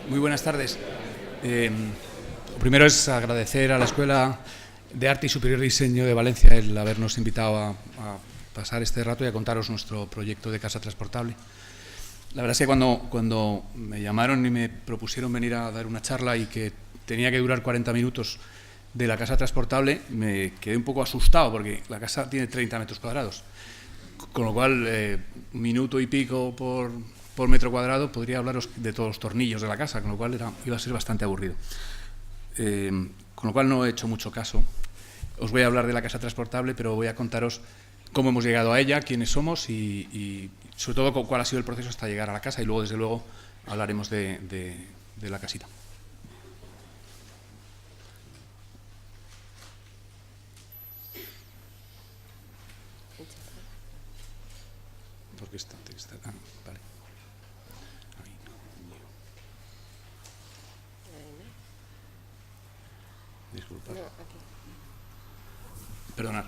Muy buenas tardes. Lo primero es agradecer a la Escuela de Arte y Superior Diseño de Valencia el habernos invitado a pasar este rato y a contaros nuestro proyecto de casa transportable. La verdad es que cuando me llamaron y me propusieron venir a dar una charla y que tenía que durar 40 minutos de la casa transportable, me quedé un poco asustado porque la casa tiene 30 metros cuadrados, con lo cual un minuto y pico por metro cuadrado podría hablaros de todos los tornillos de la casa, con lo cual iba a ser bastante aburrido. Con lo cual no he hecho mucho caso. Os voy a hablar de la casa transportable, pero voy a contaros cómo hemos llegado a ella, quiénes somos y sobre todo cuál ha sido el proceso hasta llegar a la casa, y luego, desde luego, hablaremos de la casita. ¿Por qué está? Ah, vale. Ahí no. Disculpad. Perdonad.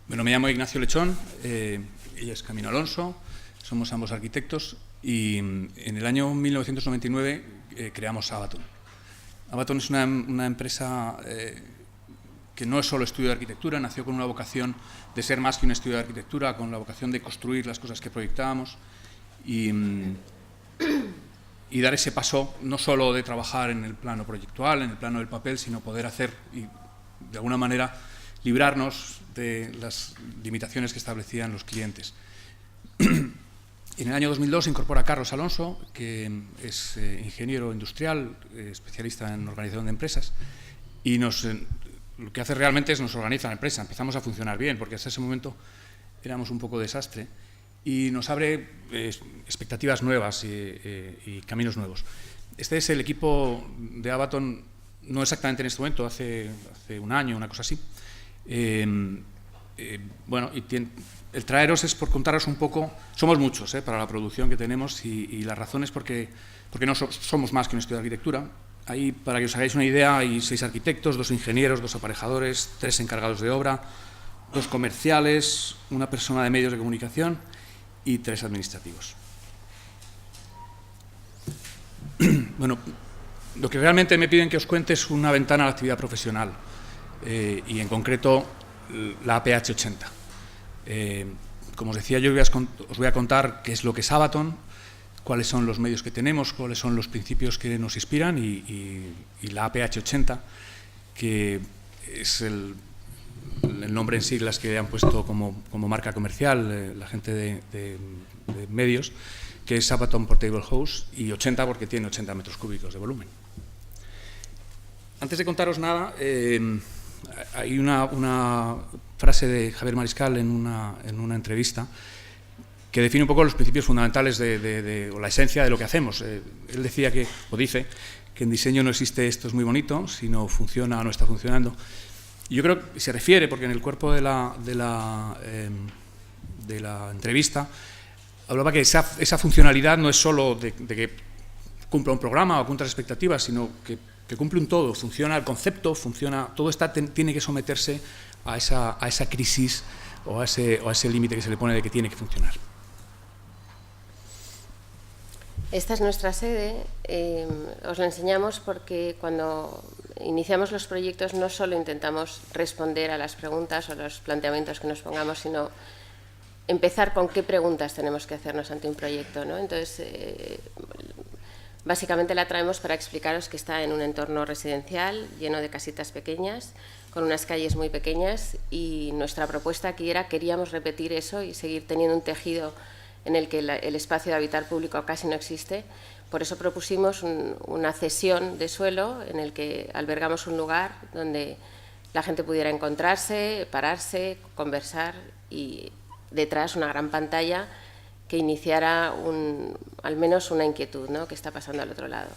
Bueno, me llamo Ignacio Lechón, ella es Camino Alonso, somos ambos arquitectos y en el año 1999 creamos Abaton. Abaton es una empresa que no es solo estudio de arquitectura, nació con una vocación de ser más que un estudio de arquitectura, con la vocación de construir las cosas que proyectábamos y dar ese paso, no solo de trabajar en el plano proyectual, en el plano del papel, sino poder hacer y, de alguna manera, librarnos de las limitaciones que establecían los clientes. En el año 2002 se incorpora Carlos Alonso, que es ingeniero industrial, especialista en organización de empresas, y lo que hace realmente es nos organiza la empresa. Empezamos a funcionar bien, porque hasta ese momento éramos un poco desastre, y nos abre expectativas nuevas y caminos nuevos. Este es el equipo de Abaton, no exactamente en este momento, hace un año, una cosa así. Bueno, el traeros es por contaros un poco, somos muchos para la producción que tenemos y la razón es porque no somos más que un estudio de arquitectura. Ahí, para que os hagáis una idea, hay 6 arquitectos, 2 ingenieros, 2 aparejadores, 3 encargados de obra, 2 comerciales, una persona de medios de comunicación y 3 administrativos. Bueno, lo que realmente me piden que os cuente es una ventana a la actividad profesional y en concreto la APH 80. Como os decía, yo os voy a contar qué es lo que es Abaton, cuáles son los medios que tenemos, cuáles son los principios que nos inspiran y la APH 80, que es el nombre en siglas que han puesto como marca comercial la gente de medios, que es Abaton Portable House, y 80 porque tiene 80 metros cúbicos de volumen. Antes de contaros nada, hay una frase de Javier Mariscal en una entrevista que define un poco los principios fundamentales o la esencia de lo que hacemos. Él decía dice que en diseño no existe esto es muy bonito, sino funciona o no está funcionando. Y yo creo que se refiere, porque en el cuerpo de la entrevista hablaba que esa funcionalidad no es solo de que cumpla un programa o cumpla expectativas, sino que cumple un todo, funciona el concepto, funciona, todo tiene que someterse a esa crisis o a ese límite que se le pone de que tiene que funcionar. Esta es nuestra sede. Os la enseñamos porque cuando iniciamos los proyectos no solo intentamos responder a las preguntas o los planteamientos que nos pongamos, sino empezar con qué preguntas tenemos que hacernos ante un proyecto, ¿no? Entonces, básicamente la traemos para explicaros que está en un entorno residencial lleno de casitas pequeñas, con unas calles muy pequeñas, y nuestra propuesta aquí queríamos repetir eso y seguir teniendo un tejido en el que el espacio de habitar público casi no existe. Por eso propusimos una cesión de suelo en el que albergamos un lugar donde la gente pudiera encontrarse, pararse, conversar, y detrás una gran pantalla que iniciara al menos una inquietud, ¿no?, que está pasando al otro lado.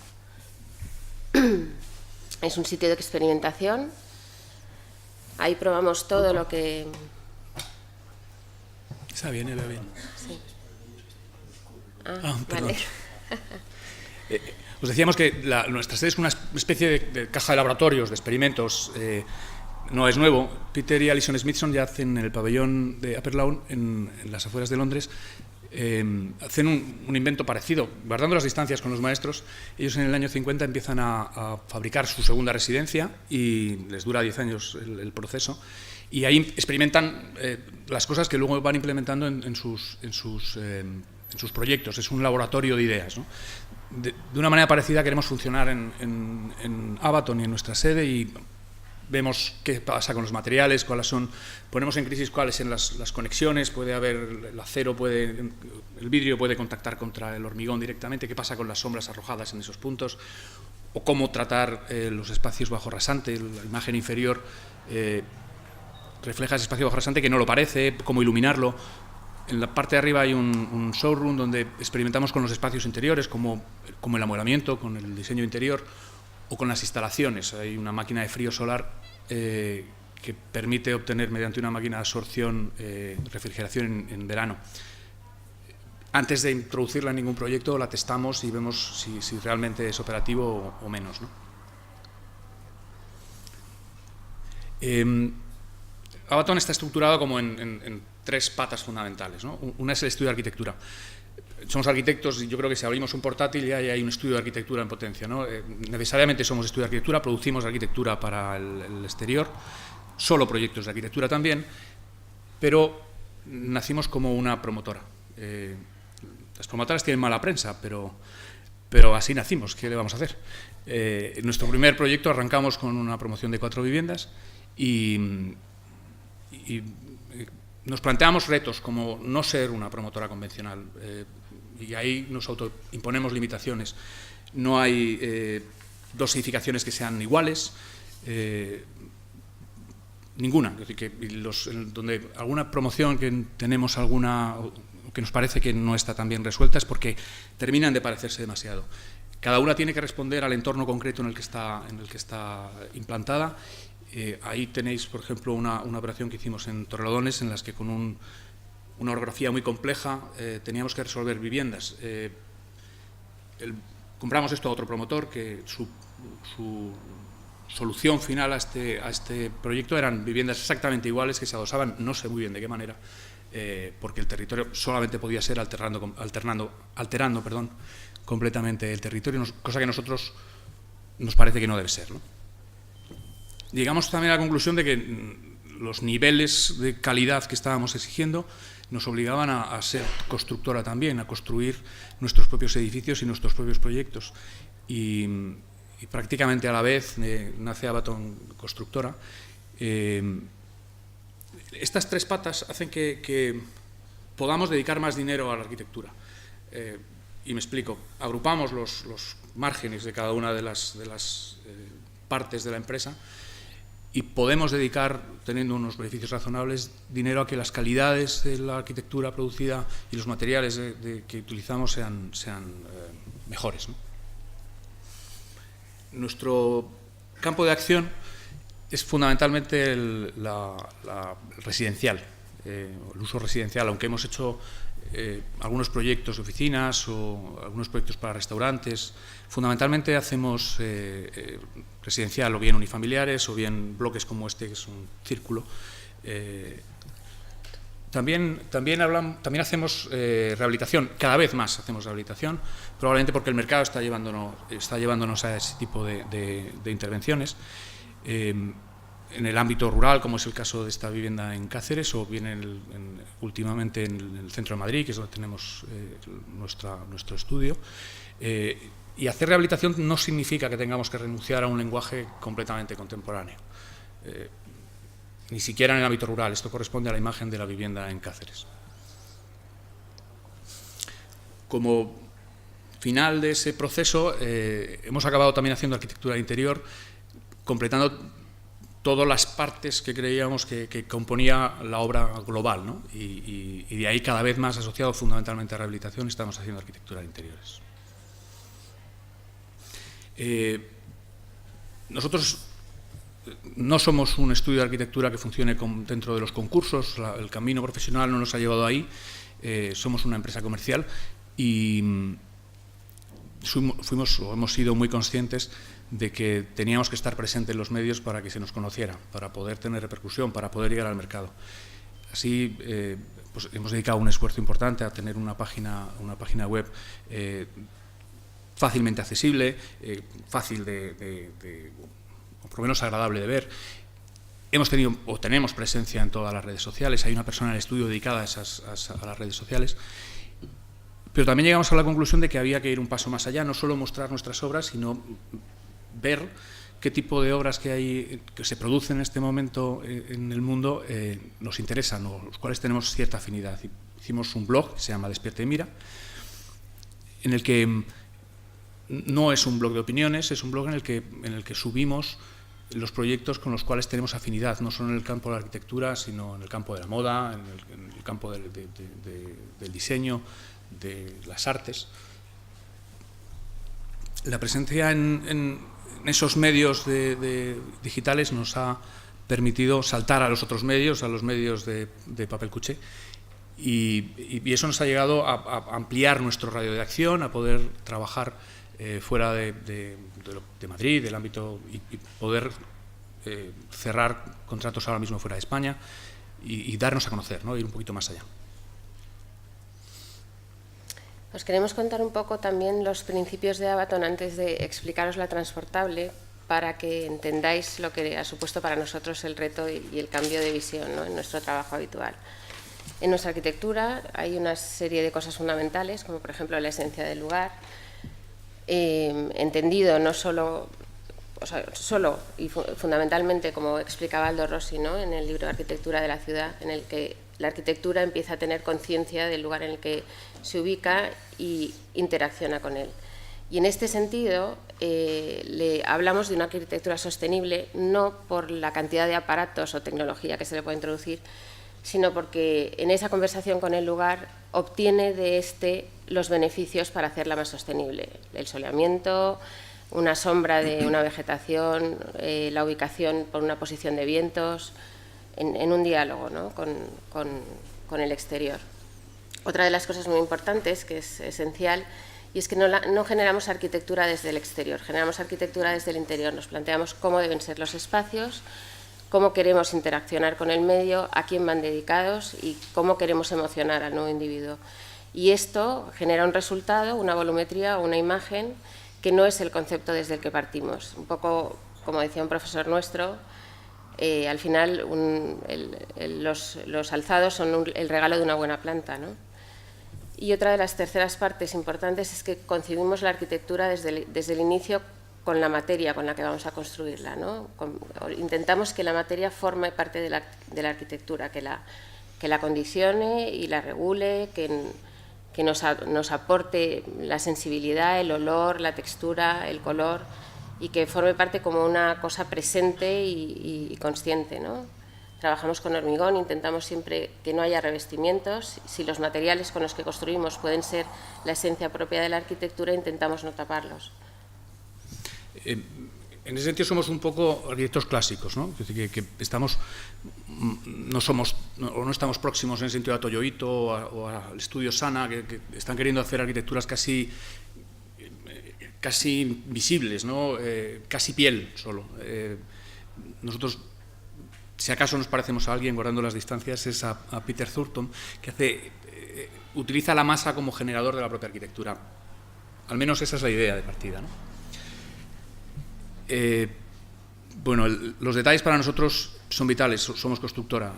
Es un sitio de experimentación. Ahí probamos todo lo que... Está bien, va bien. Sí. Perdón. Vale. Os decíamos que nuestra sede es una especie de caja de laboratorios, de experimentos. No es nuevo. Peter y Alison Smithson ya hacen en el pabellón de Upper Lawn, en las afueras de Londres, hacen un invento parecido, guardando las distancias con los maestros. Ellos en el año 50 empiezan a fabricar su segunda residencia y les dura 10 años el proceso, y ahí experimentan las cosas que luego van implementando en sus proyectos. Es un laboratorio de ideas, ¿no? De una manera parecida queremos funcionar en Abaton y en nuestra sede, y vemos qué pasa con los materiales, cuáles son, ponemos en crisis cuáles son las conexiones, puede haber el acero, el vidrio puede contactar contra el hormigón directamente, qué pasa con las sombras arrojadas en esos puntos, o cómo tratar los espacios bajo rasante. La imagen inferior refleja ese espacio bajo rasante que no lo parece, cómo iluminarlo. En la parte de arriba hay un showroom donde experimentamos con los espacios interiores, como el amueblamiento, con el diseño interior, o con las instalaciones. Hay una máquina de frío solar que permite obtener, mediante una máquina de absorción, refrigeración en verano. Antes de introducirla en ningún proyecto, la testamos y vemos si realmente es operativo o menos, ¿no? Abaton está estructurado como en 3 patas fundamentales, ¿no? Una es el estudio de arquitectura. Somos arquitectos y yo creo que si abrimos un portátil ya hay un estudio de arquitectura en potencia, ¿no? Necesariamente somos estudio de arquitectura, producimos arquitectura para el exterior, solo proyectos de arquitectura también, pero nacimos como una promotora. Las promotoras tienen mala prensa, pero así nacimos. ¿Qué le vamos a hacer? En nuestro primer proyecto arrancamos con una promoción de 4 viviendas y nos planteamos retos como no ser una promotora convencional, y ahí nos autoimponemos limitaciones. No hay 2 edificaciones que sean iguales, ninguna. Es decir, que donde alguna promoción que tenemos que nos parece que no está tan bien resuelta es porque terminan de parecerse demasiado. Cada una tiene que responder al entorno concreto en el que está implantada. Ahí tenéis, por ejemplo, una operación que hicimos en Torrelodones, en las que con una orografía muy compleja teníamos que resolver viviendas. Compramos esto a otro promotor, que su solución final a este proyecto eran viviendas exactamente iguales que se adosaban, no sé muy bien de qué manera, porque el territorio solamente podía ser alterando completamente el territorio, cosa que a nosotros nos parece que no debe ser, ¿no? Llegamos también a la conclusión de que los niveles de calidad que estábamos exigiendo nos obligaban a ser constructora también, a construir nuestros propios edificios y nuestros propios proyectos. Y prácticamente a la vez nace Abaton Constructora. Estas 3 patas hacen que podamos dedicar más dinero a la arquitectura. Y me explico. Agrupamos los márgenes de cada una de las partes de la empresa, y podemos dedicar, teniendo unos beneficios razonables, dinero a que las calidades de la arquitectura producida y los materiales que utilizamos sean mejores, ¿no? Nuestro campo de acción es fundamentalmente el residencial, el uso residencial, aunque hemos hecho algunos proyectos de oficinas o algunos proyectos para restaurantes. Fundamentalmente hacemos residencial, o bien unifamiliares o bien bloques como este, que es un círculo. También hacemos rehabilitación, cada vez más hacemos rehabilitación, probablemente porque el mercado está llevándonos a ese tipo de intervenciones. En el ámbito rural, como es el caso de esta vivienda en Cáceres, o bien últimamente en el centro de Madrid, que es donde tenemos nuestro estudio. Y hacer rehabilitación no significa que tengamos que renunciar a un lenguaje completamente contemporáneo, ni siquiera en el ámbito rural. Esto corresponde a la imagen de la vivienda en Cáceres. Como final de ese proceso, hemos acabado también haciendo arquitectura interior, completando todas las partes que creíamos que componía la obra global, ¿no? Y de ahí, cada vez más asociado fundamentalmente a rehabilitación, estamos haciendo arquitectura de interiores. Nosotros no somos un estudio de arquitectura que funcione dentro de los concursos, el camino profesional no nos ha llevado ahí, somos una empresa comercial y hemos sido muy conscientes de que teníamos que estar presentes en los medios para que se nos conociera, para poder tener repercusión, para poder llegar al mercado. Así pues hemos dedicado un esfuerzo importante a tener una página web fácilmente accesible, fácil o por lo menos agradable de ver. Hemos tenido o tenemos presencia en todas las redes sociales, hay una persona en el estudio dedicada a las redes sociales, pero también llegamos a la conclusión de que había que ir un paso más allá, no solo mostrar nuestras obras, sino ver qué tipo de obras que se producen en este momento en el mundo nos interesan o los cuales tenemos cierta afinidad. Hicimos un blog que se llama Despierta y Mira, en el que no es un blog de opiniones, es un blog en el que subimos los proyectos con los cuales tenemos afinidad, no solo en el campo de la arquitectura, sino en el campo de la moda, en el campo del diseño, de las artes. La presencia en esos medios digitales nos ha permitido saltar a los otros medios, a los medios de papel cuché, y eso nos ha llegado a ampliar nuestro radio de acción, a poder trabajar fuera de Madrid, del ámbito, y poder cerrar contratos ahora mismo fuera de España y darnos a conocer, ¿no? Ir un poquito más allá. Os queremos contar un poco también los principios de Avaton antes de explicaros la transportable, para que entendáis lo que ha supuesto para nosotros el reto y el cambio de visión, ¿no?, en nuestro trabajo habitual. En nuestra arquitectura hay una serie de cosas fundamentales, como por ejemplo la esencia del lugar, entendido no solo, solo y fundamentalmente, como explicaba Aldo Rossi, ¿no?, en el libro Arquitectura de la ciudad, en el que la arquitectura empieza a tener conciencia del lugar en el que se ubica y interacciona con él. Y en este sentido hablamos de una arquitectura sostenible no por la cantidad de aparatos o tecnología que se le puede introducir, sino porque en esa conversación con el lugar obtiene de este los beneficios para hacerla más sostenible. El soleamiento, una sombra de una vegetación, la ubicación por una posición de vientos, en un diálogo, ¿no?, con el exterior. Otra de las cosas muy importantes, que es esencial, y es que no generamos arquitectura desde el exterior, generamos arquitectura desde el interior. Nos planteamos cómo deben ser los espacios, cómo queremos interaccionar con el medio, a quién van dedicados y cómo queremos emocionar al nuevo individuo. Y esto genera un resultado, una volumetría o una imagen que no es el concepto desde el que partimos. Un poco, como decía un profesor nuestro, al final los alzados son el regalo de una buena planta, ¿no? Y otra de las terceras partes importantes es que concebimos la arquitectura desde el inicio con la materia con la que vamos a construirla, ¿no? Intentamos que la materia forme parte de la arquitectura, que la condicione y la regule, que nos aporte la sensibilidad, el olor, la textura, el color, y que forme parte como una cosa presente y consciente, ¿no? Trabajamos con hormigón, intentamos siempre que no haya revestimientos. Si los materiales con los que construimos pueden ser la esencia propia de la arquitectura, intentamos no taparlos. En ese sentido somos un poco arquitectos clásicos, ¿no? Es decir, que no estamos próximos en el sentido a Toyo Ito o al estudio Sana, que están queriendo hacer arquitecturas casi visibles, ¿no? Casi piel solo. Nosotros, si acaso nos parecemos a alguien, guardando las distancias, es a Peter Thurton, que utiliza la masa como generador de la propia arquitectura. Al menos esa es la idea de partida, ¿no? Bueno, los detalles para nosotros son vitales, somos constructora.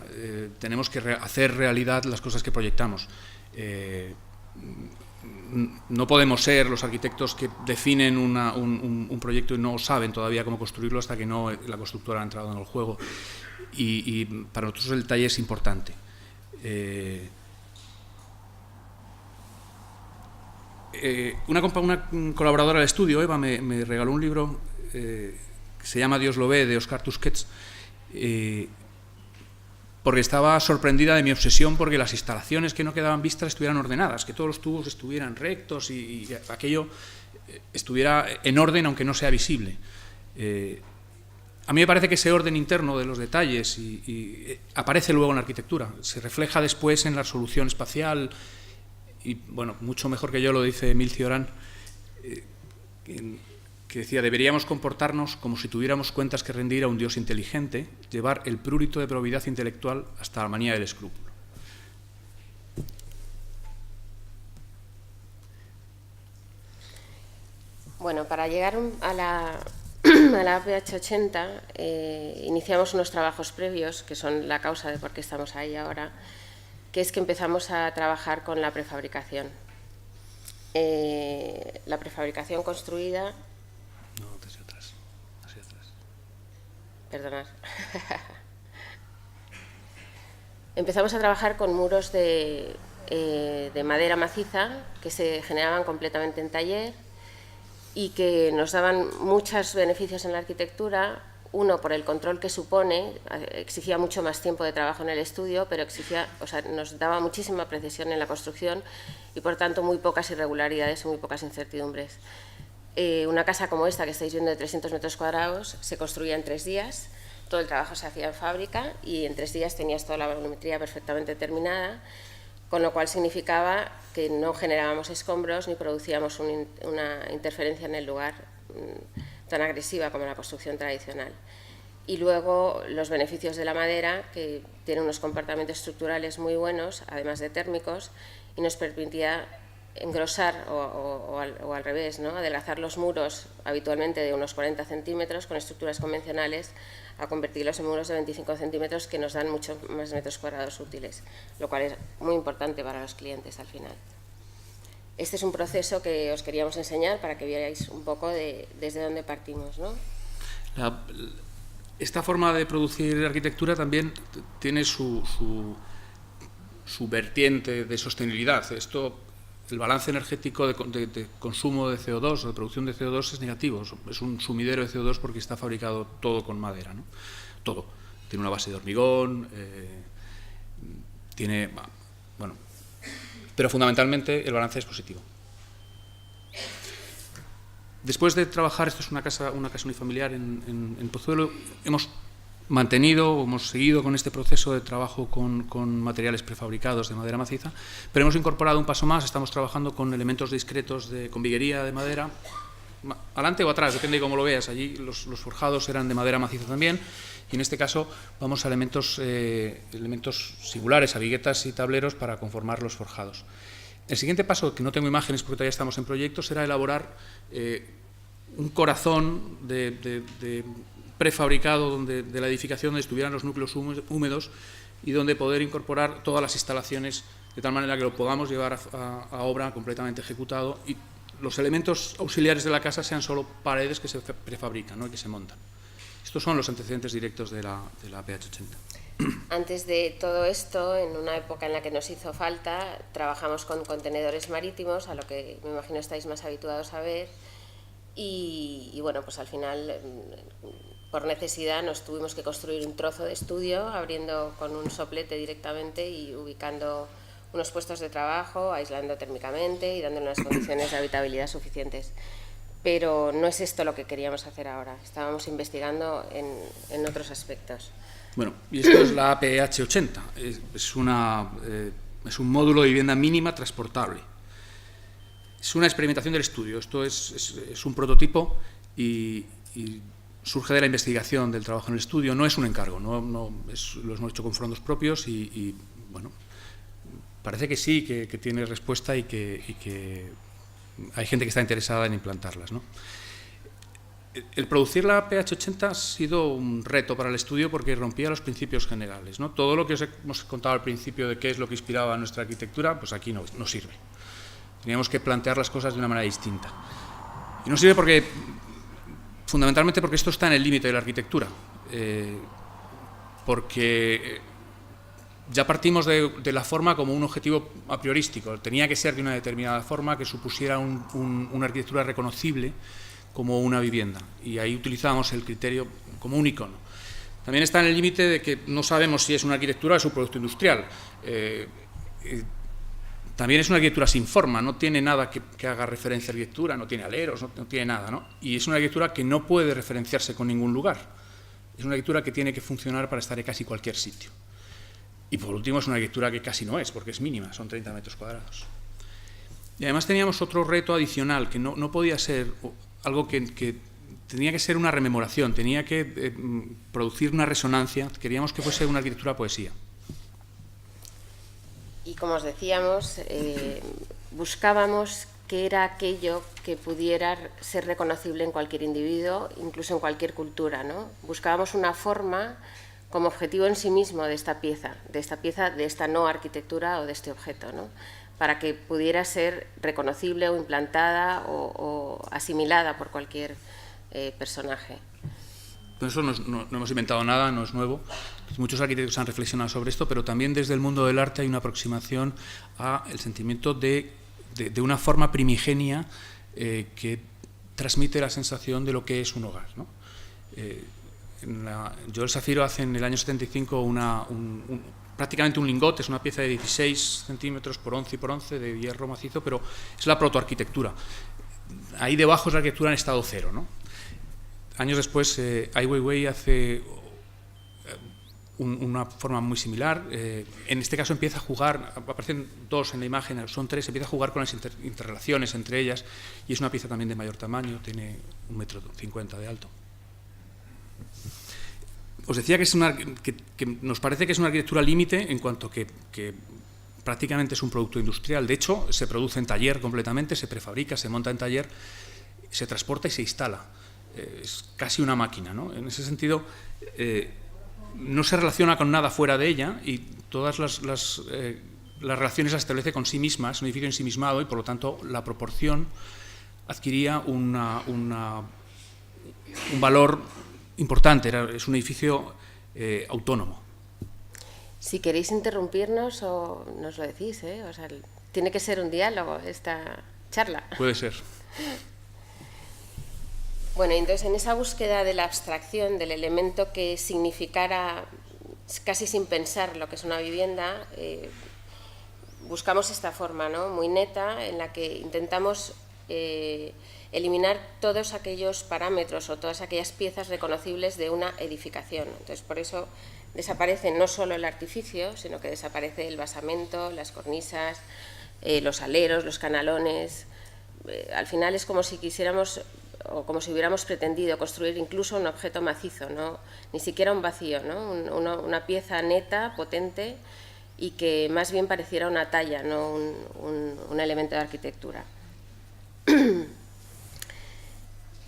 Tenemos que hacer realidad las cosas que proyectamos. No podemos ser los arquitectos que definen un proyecto y no saben todavía cómo construirlo hasta que no la constructora ha entrado en el juego. Y para nosotros el detalle es importante. Una colaboradora del estudio, Eva, me regaló un libro que se llama Dios lo ve, de Oscar Tusquets, porque estaba sorprendida de mi obsesión porque las instalaciones que no quedaban vistas estuvieran ordenadas, que todos los tubos estuvieran rectos y aquello estuviera en orden aunque no sea visible. A mí me parece que ese orden interno de los detalles y aparece luego en la arquitectura, se refleja después en la resolución espacial y, bueno, mucho mejor que yo lo dice Emil Cioran. que decía: deberíamos comportarnos como si tuviéramos cuentas que rendir a un Dios inteligente, llevar el prurito de probidad intelectual hasta la manía del escrúpulo. Bueno, para llegar a la APH 80 iniciamos unos trabajos previos, que son la causa de por qué estamos ahí ahora, que es que empezamos a trabajar con la prefabricación. La prefabricación construida... No, hacia atrás. Hacia atrás. Perdonad. Empezamos a trabajar con muros de madera maciza que se generaban completamente en taller y que nos daban muchos beneficios en la arquitectura. Uno, por el control que supone, exigía mucho más tiempo de trabajo en el estudio, pero nos daba muchísima precisión en la construcción y, por tanto, muy pocas irregularidades y muy pocas incertidumbres. Una casa como esta que estáis viendo de 300 metros cuadrados se construía en 3 días, todo el trabajo se hacía en fábrica y en 3 días tenías toda la volumetría perfectamente terminada, con lo cual significaba que no generábamos escombros ni producíamos una interferencia en el lugar tan agresiva como la construcción tradicional. Y luego los beneficios de la madera, que tiene unos comportamientos estructurales muy buenos, además de térmicos, y nos permitía engrosar o al revés, ¿no? Adelgazar los muros habitualmente de unos 40 centímetros con estructuras convencionales a convertirlos en muros de 25 centímetros que nos dan muchos más metros cuadrados útiles, lo cual es muy importante para los clientes al final. Este es un proceso que os queríamos enseñar para que vierais un poco desde dónde partimos, ¿no? Esta forma de producir arquitectura también tiene su vertiente de sostenibilidad. El balance energético de consumo de CO2 o de producción de CO2 es negativo. Es un sumidero de CO2 porque está fabricado todo con madera, ¿no? Todo. Tiene una base de hormigón, bueno, pero fundamentalmente el balance es positivo. Después de trabajar, esto es una casa unifamiliar en Pozuelo, hemos seguido con este proceso de trabajo con materiales prefabricados de madera maciza, pero hemos incorporado un paso más. Estamos trabajando con elementos discretos con viguería de madera, adelante o atrás, depende de cómo lo veas. Allí los forjados eran de madera maciza también, y en este caso vamos a elementos singulares, a viguetas y tableros para conformar los forjados. El siguiente paso, que no tengo imágenes porque todavía estamos en proyectos, era elaborar un corazón de prefabricado de la edificación donde estuvieran los núcleos húmedos y donde poder incorporar todas las instalaciones de tal manera que lo podamos llevar a obra completamente ejecutado y los elementos auxiliares de la casa sean solo paredes que se prefabrican, ¿no? Y que se montan. Estos son los antecedentes directos de la PH80. Antes de todo esto, en una época en la que nos hizo falta, trabajamos con contenedores marítimos, a lo que me imagino estáis más habituados a ver, y bueno, pues al final, por necesidad, nos tuvimos que construir un trozo de estudio, abriendo con un soplete directamente y ubicando unos puestos de trabajo, aislando térmicamente y dándole unas condiciones de habitabilidad suficientes. Pero no es esto lo que queríamos hacer ahora, estábamos investigando en otros aspectos. Bueno, y esto es la APH80, es un módulo de vivienda mínima transportable. Es una experimentación del estudio, esto es un prototipo y surge de la investigación del trabajo en el estudio, no es un encargo, lo hemos hecho con fondos propios y bueno, parece que sí, que tiene respuesta y que hay gente que está interesada en implantarlas, ¿no? El producir la PH80 ha sido un reto para el estudio porque rompía los principios generales, ¿no? Todo lo que os hemos contado al principio de qué es lo que inspiraba nuestra arquitectura, pues aquí no sirve. Teníamos que plantear las cosas de una manera distinta. Y no sirve fundamentalmente porque esto está en el límite de la arquitectura, porque ya partimos de la forma como un objetivo a priorístico. Tenía que ser de una determinada forma que supusiera una arquitectura reconocible como una vivienda, y ahí utilizábamos el criterio como un icono. También está en el límite de que no sabemos si es una arquitectura o es un producto industrial. También es una arquitectura sin forma, no tiene nada que haga referencia a arquitectura, no tiene aleros, no tiene nada, ¿no? Y es una arquitectura que no puede referenciarse con ningún lugar. Es una arquitectura que tiene que funcionar para estar en casi cualquier sitio. Y por último es una arquitectura que casi no es, porque es mínima, son 30 metros cuadrados. Y además teníamos otro reto adicional, que no podía ser algo que tenía que ser una rememoración, tenía que producir una resonancia, queríamos que fuese una arquitectura poesía. Y como os decíamos, buscábamos qué era aquello que pudiera ser reconocible en cualquier individuo, incluso en cualquier cultura, ¿no? Buscábamos una forma como objetivo en sí mismo de esta pieza, de esta no arquitectura o de este objeto, ¿no? Para que pudiera ser reconocible o implantada o asimilada por cualquier personaje. Eso no hemos inventado nada, no es nuevo. Muchos arquitectos han reflexionado sobre esto, pero también desde el mundo del arte hay una aproximación al sentimiento de una forma primigenia que transmite la sensación de lo que es un hogar, ¿no? Joel Safiro hace en el año 75 prácticamente un lingote, es una pieza de 16 centímetros por 11 y por 11 de hierro macizo, pero es la protoarquitectura. Ahí debajo es la arquitectura en estado cero, ¿no? Años después, Ai Weiwei hace una forma muy similar. En este caso empieza a jugar, aparecen dos en la imagen, son tres, empieza a jugar con las interrelaciones entre ellas, y es una pieza también de mayor tamaño, tiene 1,50 m de alto. Os decía que nos parece que es una arquitectura límite en cuanto que prácticamente es un producto industrial. De hecho, se produce en taller completamente, se prefabrica, se monta en taller, se transporta y se instala. Es casi una máquina, ¿no? En ese sentido, no se relaciona con nada fuera de ella y todas las relaciones las establece con sí misma, es un edificio ensimismado y por lo tanto la proporción adquiría un valor importante, es un edificio autónomo. Si queréis interrumpirnos o nos lo decís, ¿eh? O sea, tiene que ser un diálogo esta charla. Puede ser. Bueno, entonces en esa búsqueda de la abstracción, del elemento que significara casi sin pensar lo que es una vivienda, buscamos esta forma, ¿no? Muy neta, en la que intentamos eliminar todos aquellos parámetros o todas aquellas piezas reconocibles de una edificación. Entonces, por eso desaparece no solo el artificio, sino que desaparece el basamento, las cornisas, los aleros, los canalones. Al final es como si quisiéramos o como si hubiéramos pretendido construir incluso un objeto macizo, ¿no? Ni siquiera un vacío, ¿no? Una pieza neta, potente y que más bien pareciera una talla, no un elemento de arquitectura.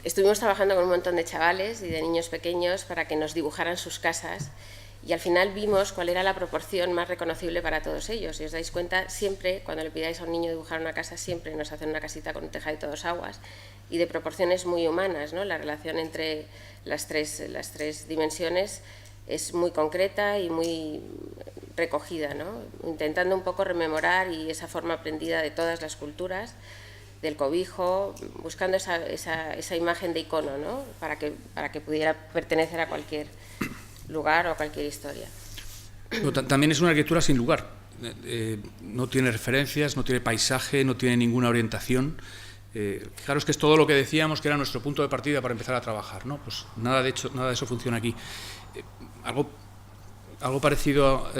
Estuvimos trabajando con un montón de chavales y de niños pequeños para que nos dibujaran sus casas y al final vimos cuál era la proporción más reconocible para todos ellos. Si os dais cuenta, siempre cuando le pidáis a un niño dibujar una casa, siempre nos hacen una casita con un tejadito de 2 aguas y de proporciones muy humanas, ¿no? La relación entre las tres dimensiones es muy concreta y muy recogida, ¿no? Intentando un poco rememorar y esa forma aprendida de todas las culturas, del cobijo, buscando esa imagen de icono, ¿no? para que pudiera pertenecer a cualquier lugar o a cualquier historia. También es una arquitectura sin lugar. No tiene referencias, no tiene paisaje, no tiene ninguna orientación. Fijaros que es todo lo que decíamos que era nuestro punto de partida para empezar a trabajar, ¿no? Pues nada de eso funciona aquí. Algo parecido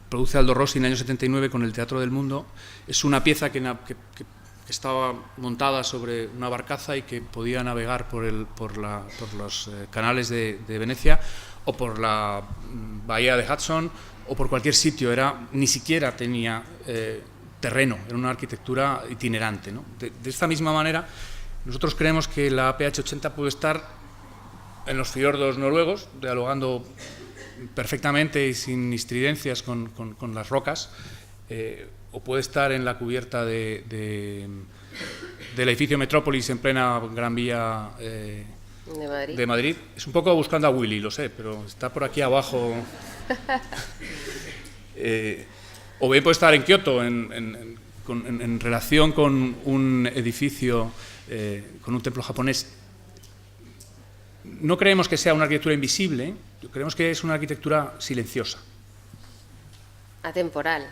produce Aldo Rossi en el año 79 con el Teatro del Mundo. Es una pieza que estaba montada sobre una barcaza y que podía navegar por los canales de Venecia o por la bahía de Hudson o por cualquier sitio. Ni siquiera tenía terreno, era una arquitectura itinerante, ¿no? De esta misma manera, nosotros creemos que la PH 80 puede estar en los fiordos noruegos, dialogando perfectamente y sin estridencias con las rocas, o puede estar en la cubierta del edificio Metrópolis en plena Gran Vía de Madrid. Es un poco buscando a Willy, lo sé, pero está por aquí abajo. O bien puede estar en Kioto, en relación con un edificio, con un templo japonés. No creemos que sea una arquitectura invisible, creemos que es una arquitectura silenciosa. Atemporal.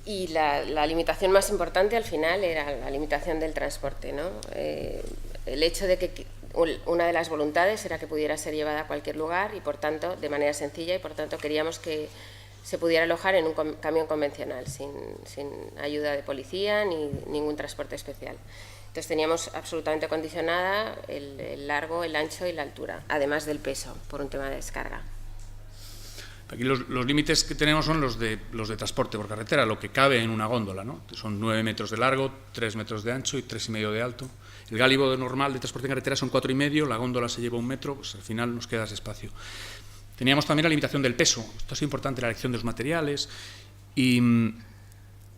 Y la limitación más importante al final era la limitación del transporte, ¿no? El hecho de que una de las voluntades era que pudiera ser llevada a cualquier lugar y por tanto de manera sencilla, y por tanto queríamos que se pudiera alojar en un camión convencional, sin ayuda de policía ni ningún transporte especial. Entonces teníamos absolutamente condicionada el largo, el ancho y la altura, además del peso, por un tema de descarga. Aquí los límites que tenemos son los de transporte por carretera, lo que cabe en una góndola, ¿no? Son 9 metros de largo, 3 metros de ancho y 3,5 de alto. El gálibo normal de transporte en carretera son 4,5, la góndola se lleva 1 metro, pues al final nos queda ese espacio. Teníamos también la limitación del peso. Esto es importante, la elección de los materiales. Y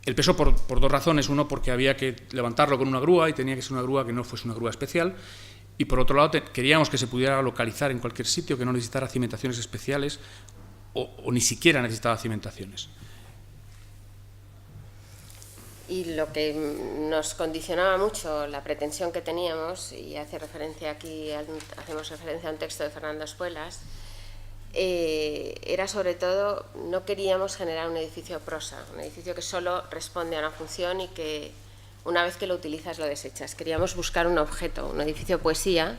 el peso por 2 razones. Uno, porque había que levantarlo con una grúa y tenía que ser una grúa que no fuese una grúa especial. Y por otro lado, queríamos que se pudiera localizar en cualquier sitio, que no necesitara cimentaciones especiales o ni siquiera necesitaba cimentaciones. Y lo que nos condicionaba mucho la pretensión que teníamos, y hacemos referencia a un texto de Fernando Espuelas, era sobre todo, no queríamos generar un edificio prosa, un edificio que solo responde a una función y que una vez que lo utilizas lo desechas. Queríamos buscar un objeto, un edificio poesía,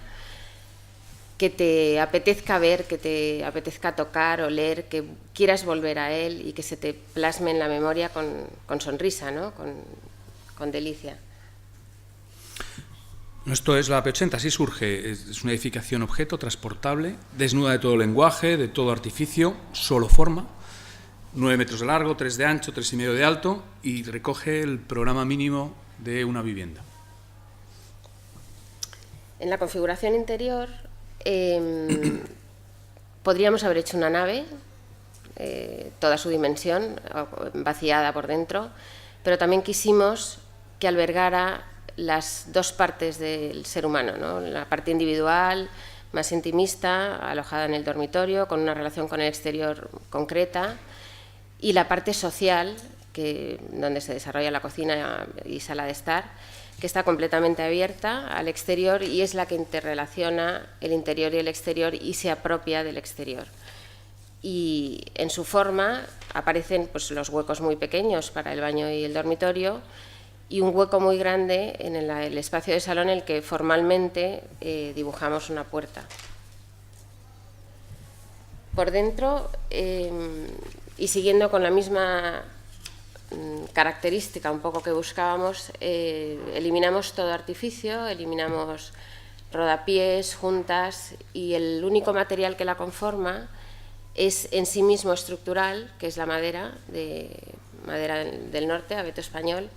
que te apetezca ver, que te apetezca tocar o leer, que quieras volver a él y que se te plasme en la memoria con sonrisa, ¿no? con delicia. Esto es la AP80, así surge. Es una edificación objeto transportable, desnuda de todo lenguaje, de todo artificio, solo forma, 9 metros de largo, 3 de ancho, 3,5 de alto, y recoge el programa mínimo de una vivienda. En la configuración interior podríamos haber hecho una nave, toda su dimensión, vaciada por dentro, pero también quisimos que albergara las 2 partes del ser humano, ¿no? La parte individual, más intimista, alojada en el dormitorio, con una relación con el exterior concreta, y la parte social, donde se desarrolla la cocina y sala de estar, que está completamente abierta al exterior y es la que interrelaciona el interior y el exterior y se apropia del exterior. Y en su forma aparecen pues, los huecos muy pequeños para el baño y el dormitorio y un hueco muy grande en el espacio de salón en el que formalmente dibujamos una puerta. Por dentro, y siguiendo con la misma característica un poco que buscábamos, eliminamos todo artificio, eliminamos rodapiés, juntas, y el único material que la conforma es en sí mismo estructural, que es la madera del norte, abeto español,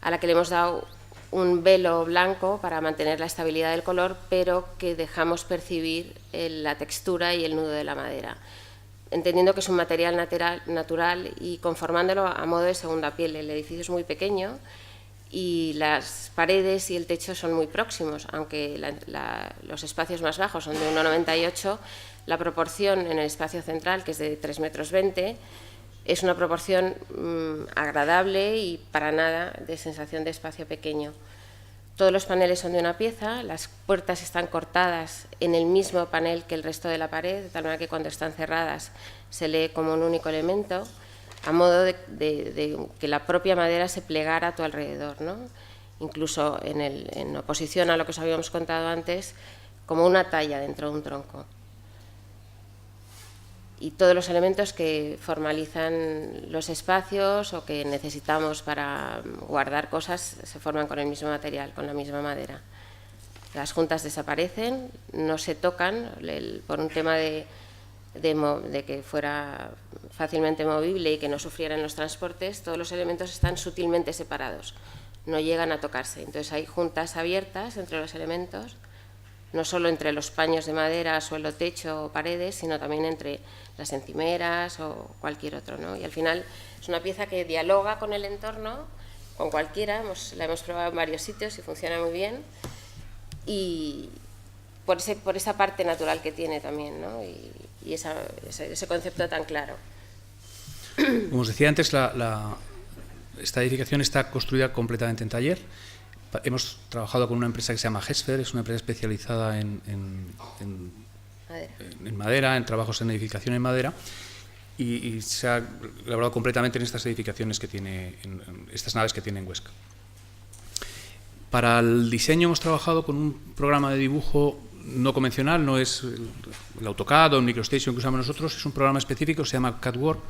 a la que le hemos dado un velo blanco para mantener la estabilidad del color, pero que dejamos percibir la textura y el nudo de la madera, entendiendo que es un material natural y conformándolo a modo de segunda piel. El edificio es muy pequeño y las paredes y el techo son muy próximos, aunque los espacios más bajos son de 1,98, la proporción en el espacio central, que es de 3,20 metros, es una proporción agradable y para nada de sensación de espacio pequeño. Todos los paneles son de una pieza, las puertas están cortadas en el mismo panel que el resto de la pared, de tal manera que cuando están cerradas se lee como un único elemento, a modo de que la propia madera se plegara a tu alrededor, ¿no? Incluso en oposición a lo que os habíamos contado antes, como una talla dentro de un tronco. Y todos los elementos que formalizan los espacios o que necesitamos para guardar cosas se forman con el mismo material, con la misma madera. Las juntas desaparecen, no se tocan por un tema de que fuera fácilmente movible y que no sufrieran los transportes. Todos los elementos están sutilmente separados, no llegan a tocarse. Entonces hay juntas abiertas entre los elementos, no solo entre los paños de madera, suelo, techo o paredes, sino también entre las encimeras o cualquier otro, ¿no? Y al final es una pieza que dialoga con el entorno, con cualquiera, la hemos probado en varios sitios y funciona muy bien, y por esa parte natural que tiene también, ¿no? Y ese concepto tan claro. Como os decía antes, esta edificación está construida completamente en taller. Hemos trabajado con una empresa que se llama Gesfer, es una empresa especializada en madera, en trabajos en edificación en madera, y se ha elaborado completamente en estas edificaciones que tiene, en estas naves que tiene en Huesca. Para el diseño hemos trabajado con un programa de dibujo no convencional, no es el AutoCAD o el MicroStation que usamos nosotros, es un programa específico, se llama CADWork,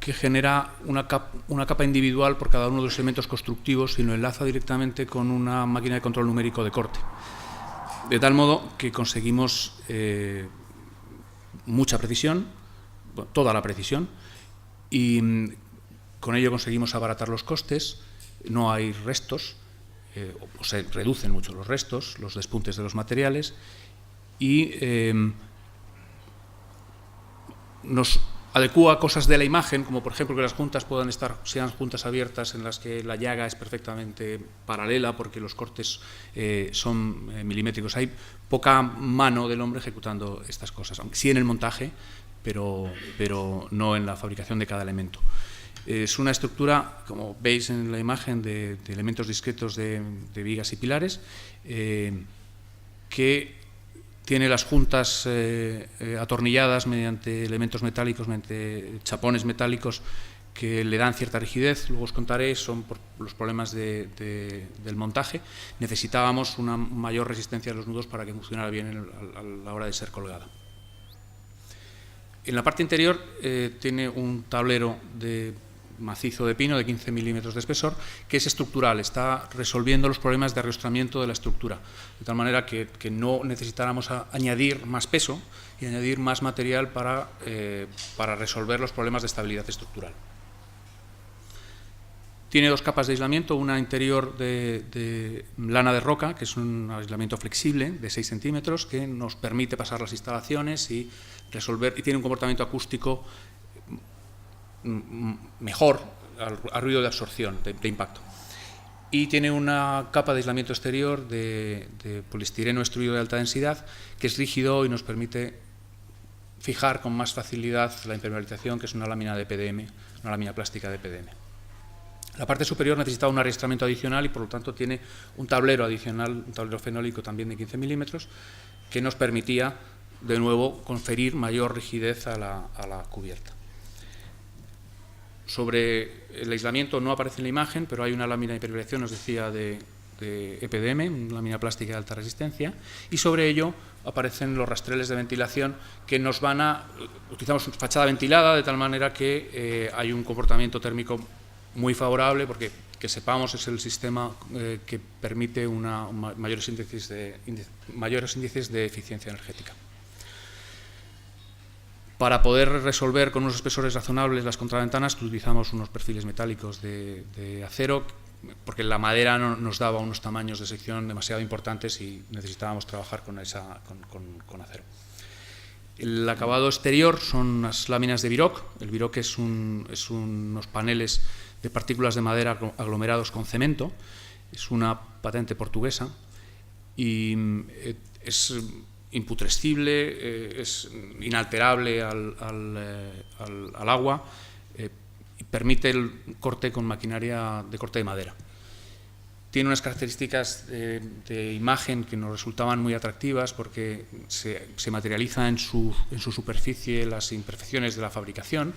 que genera una capa individual por cada uno de los elementos constructivos y lo enlaza directamente con una máquina de control numérico de corte. De tal modo que conseguimos mucha precisión, toda la precisión, y con ello conseguimos abaratar los costes, no hay restos, o se reducen mucho los restos, los despuntes de los materiales, y nos adecúa cosas de la imagen, como por ejemplo que las juntas sean juntas abiertas en las que la llaga es perfectamente paralela porque los cortes son milimétricos. Hay poca mano del hombre ejecutando estas cosas, aunque sí en el montaje, pero no en la fabricación de cada elemento. Es una estructura, como veis en la imagen, de elementos discretos de vigas y pilares, que tiene las juntas atornilladas mediante elementos metálicos, mediante chapones metálicos que le dan cierta rigidez. Luego os contaré, son por los problemas del montaje. Necesitábamos una mayor resistencia de los nudos para que funcionara bien a la hora de ser colgada. En la parte interior tiene un tablero de macizo de pino de 15 milímetros de espesor, que es estructural, está resolviendo los problemas de arrastramiento de la estructura, de tal manera que no necesitáramos añadir más peso y añadir más material para resolver los problemas de estabilidad estructural. Tiene dos capas de aislamiento, una interior de lana de roca, que es un aislamiento flexible de 6 centímetros, que nos permite pasar las instalaciones y tiene un comportamiento acústico mejor al ruido de absorción, de impacto. Y tiene una capa de aislamiento exterior de poliestireno extruido de alta densidad, que es rígido y nos permite fijar con más facilidad la impermeabilización, que es una lámina de PDM, una lámina plástica de PDM. La parte superior necesitaba un arrastramiento adicional y por lo tanto tiene un tablero adicional, un tablero fenólico también de 15 milímetros, que nos permitía de nuevo conferir mayor rigidez a la cubierta. Sobre el aislamiento no aparece en la imagen, pero hay una lámina de impermeabilización, os decía, de EPDM, una lámina plástica de alta resistencia, y sobre ello aparecen los rastreles de ventilación que nos utilizamos fachada ventilada, de tal manera que hay un comportamiento térmico muy favorable, porque que sepamos es el sistema que permite mayores índices de eficiencia energética. Para poder resolver con unos espesores razonables las contraventanas, utilizamos unos perfiles metálicos de acero, porque la madera no nos daba unos tamaños de sección demasiado importantes y necesitábamos trabajar con acero. El acabado exterior son unas láminas de Viroc. El Viroc es unos paneles de partículas de madera aglomerados con cemento. Es una patente portuguesa y es imputrescible, es inalterable al agua y permite el corte con maquinaria de corte de madera. Tiene unas características de imagen que nos resultaban muy atractivas porque se materializa en su superficie las imperfecciones de la fabricación.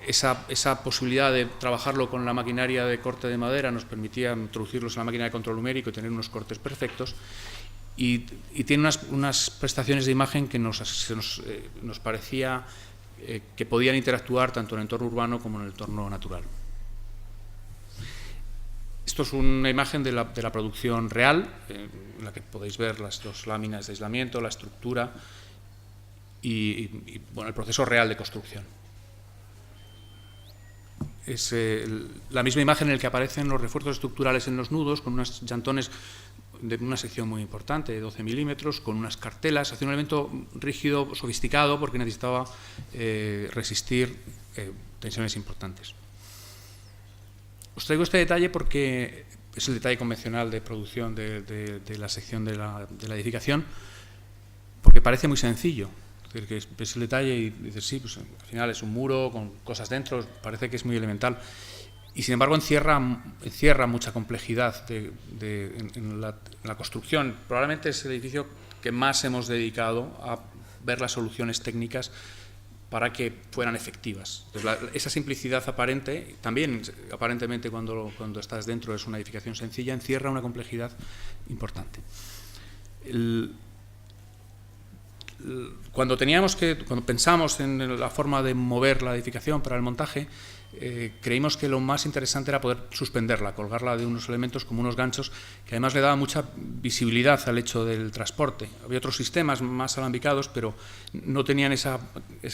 Esa posibilidad de trabajarlo con la maquinaria de corte de madera nos permitía introducirlos en la máquina de control numérico y tener unos cortes perfectos. Y tiene unas prestaciones de imagen que nos parecía que podían interactuar tanto en el entorno urbano como en el entorno natural. Esto es una imagen de la producción real, en la que podéis ver las dos láminas de aislamiento, la estructura y el proceso real de construcción. Es la misma imagen en la que aparecen los refuerzos estructurales en los nudos, con unos llantones de una sección muy importante, de 12 milímetros, con unas cartelas. Hacía un elemento rígido, sofisticado, porque necesitaba resistir tensiones importantes. Os traigo este detalle porque es el detalle convencional de producción de la sección de la edificación, porque parece muy sencillo. Es decir, que ves el detalle y dices, sí, pues al final es un muro con cosas dentro, parece que es muy elemental. Y sin embargo encierra mucha complejidad en la construcción. Probablemente es el edificio que más hemos dedicado a ver las soluciones técnicas para que fueran efectivas. Entonces, esa simplicidad aparente, también aparentemente cuando estás dentro es una edificación sencilla, encierra una complejidad importante. Cuando pensamos en la forma de mover la edificación para el montaje, creímos que lo más interesante era poder suspenderla, colgarla de unos elementos como unos ganchos, que además le daba mucha visibilidad al hecho del transporte. Había otros sistemas más alambicados, pero no tenían esa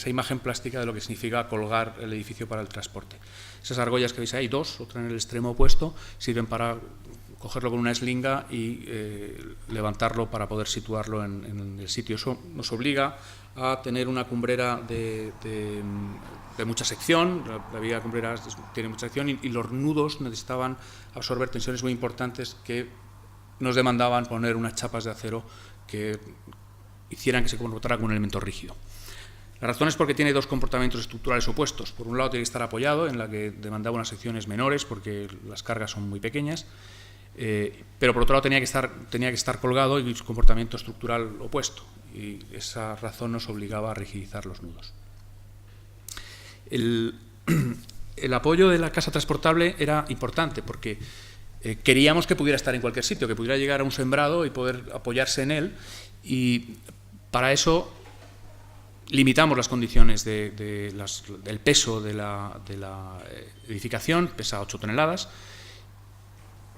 imagen plástica de lo que significa colgar el edificio para el transporte. Esas argollas que veis ahí, dos, otra en el extremo opuesto, sirven para cogerlo con una eslinga y levantarlo para poder situarlo en el sitio. Eso nos obliga a tener una cumbrera de mucha sección. La viga cumbrera tiene mucha sección y los nudos necesitaban absorber tensiones muy importantes que nos demandaban poner unas chapas de acero que hicieran que se comportara como un elemento rígido. La razón es porque tiene dos comportamientos estructurales opuestos. Por un lado tiene que estar apoyado, en la que demandaba unas secciones menores porque las cargas son muy pequeñas, pero por otro lado tenía que estar colgado y su comportamiento estructural opuesto, y esa razón nos obligaba a rigidizar los nudos. El apoyo de la casa transportable era importante porque queríamos que pudiera estar en cualquier sitio, que pudiera llegar a un sembrado y poder apoyarse en él, y para eso limitamos las condiciones del peso de la edificación, pesa 8 toneladas,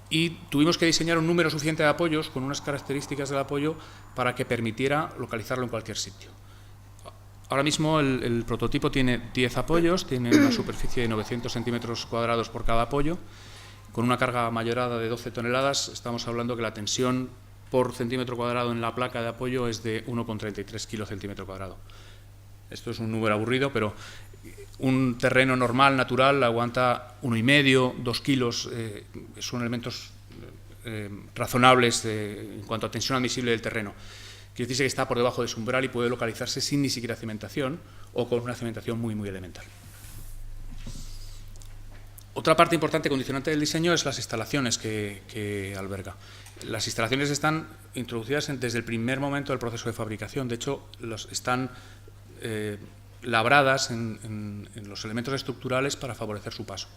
y tuvimos que diseñar un número suficiente de apoyos con unas características del apoyo para que permitiera localizarlo en cualquier sitio. Ahora mismo el prototipo tiene 10 apoyos, tiene una superficie de 900 centímetros cuadrados por cada apoyo, con una carga mayorada de 12 toneladas, estamos hablando que la tensión por centímetro cuadrado en la placa de apoyo es de 1,33 kilos centímetro cuadrado. Esto es un número aburrido, pero un terreno normal, natural, aguanta 1,5, 2 kilos, son elementos razonables en cuanto a tensión admisible del terreno. Quiere decirse que está por debajo de su umbral y puede localizarse sin ni siquiera cimentación o con una cimentación muy, muy elemental. Otra parte importante condicionante del diseño es las instalaciones que alberga. Las instalaciones están introducidas desde el primer momento del proceso de fabricación. De hecho, están labradas en los elementos estructurales para favorecer su paso.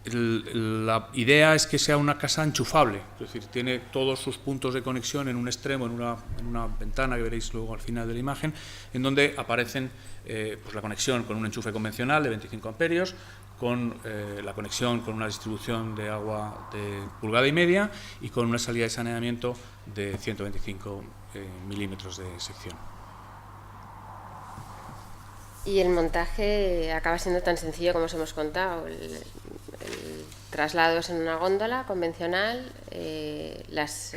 La idea es que sea una casa enchufable, es decir, tiene todos sus puntos de conexión en un extremo, en una ventana que veréis luego al final de la imagen, en donde aparecen pues la conexión con un enchufe convencional de 25 amperios, con la conexión con una distribución de agua de 1,5 pulgadas y con una salida de saneamiento de 125 milímetros de sección. Y el montaje acaba siendo tan sencillo como os hemos contado. El traslado es en una góndola convencional, las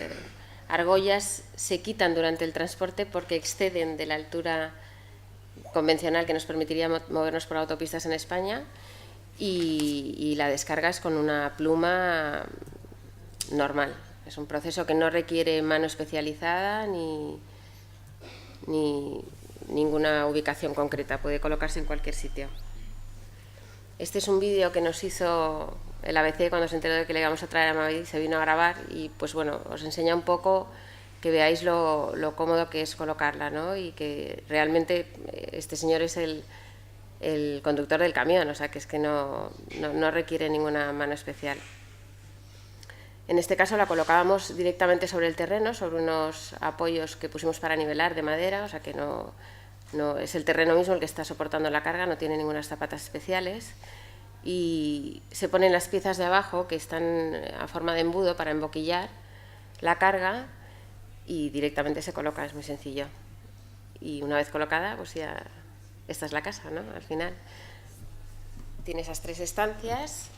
argollas se quitan durante el transporte porque exceden de la altura convencional que nos permitiría movernos por autopistas en España, y la descarga es con una pluma normal. Es un proceso que no requiere mano especializada ni ninguna ubicación concreta, puede colocarse en cualquier sitio. Este es un vídeo que nos hizo el ABC cuando se enteró de que le íbamos a traer a Madrid, se vino a grabar y pues bueno, os enseña un poco que veáis lo cómodo que es colocarla, ¿no? Y que realmente este señor es el conductor del camión, o sea que es que no requiere ninguna mano especial. En este caso la colocábamos directamente sobre el terreno, sobre unos apoyos que pusimos para nivelar de madera, o sea que no es el terreno mismo el que está soportando la carga, no tiene ninguna zapatas especiales, y se ponen las piezas de abajo que están a forma de embudo para emboquillar la carga y directamente se coloca, es muy sencillo. Y una vez colocada, pues ya esta es la casa, ¿no? Al final tiene esas 3 estancias,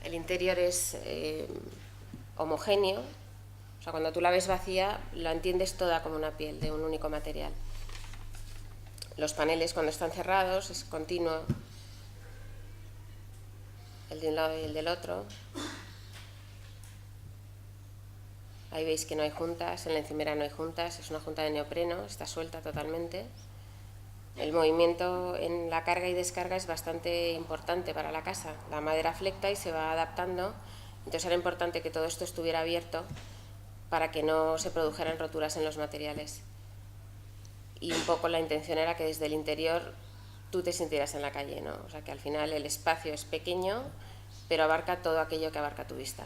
el interior es homogéneo, o sea, cuando tú la ves vacía la entiendes toda como una piel de un único material. Los paneles cuando están cerrados es continuo, el de un lado y el del otro. Ahí veis que no hay juntas, en la encimera no hay juntas, es una junta de neopreno, está suelta totalmente. El movimiento en la carga y descarga es bastante importante para la casa. La madera flecta y se va adaptando, entonces era importante que todo esto estuviera abierto para que no se produjeran roturas en los materiales. Y un poco la intención era que desde el interior tú te sintieras en la calle, ¿no? O sea que al final el espacio es pequeño, pero abarca todo aquello que abarca tu vista.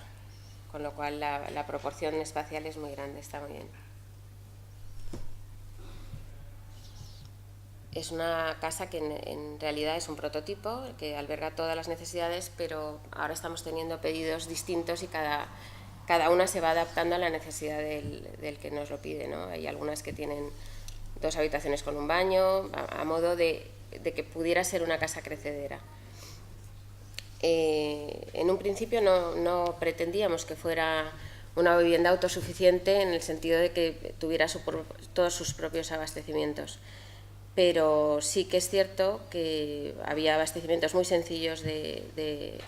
Con lo cual la proporción espacial es muy grande, está muy bien. Es una casa que en realidad es un prototipo que alberga todas las necesidades, pero ahora estamos teniendo pedidos distintos y cada una se va adaptando a la necesidad del que nos lo pide, ¿no? Hay algunas que tienen 2 habitaciones con un baño, a modo de que pudiera ser una casa crecedera. En un principio no pretendíamos que fuera una vivienda autosuficiente en el sentido de que tuviera todos sus propios abastecimientos, pero sí que es cierto que había abastecimientos muy sencillos de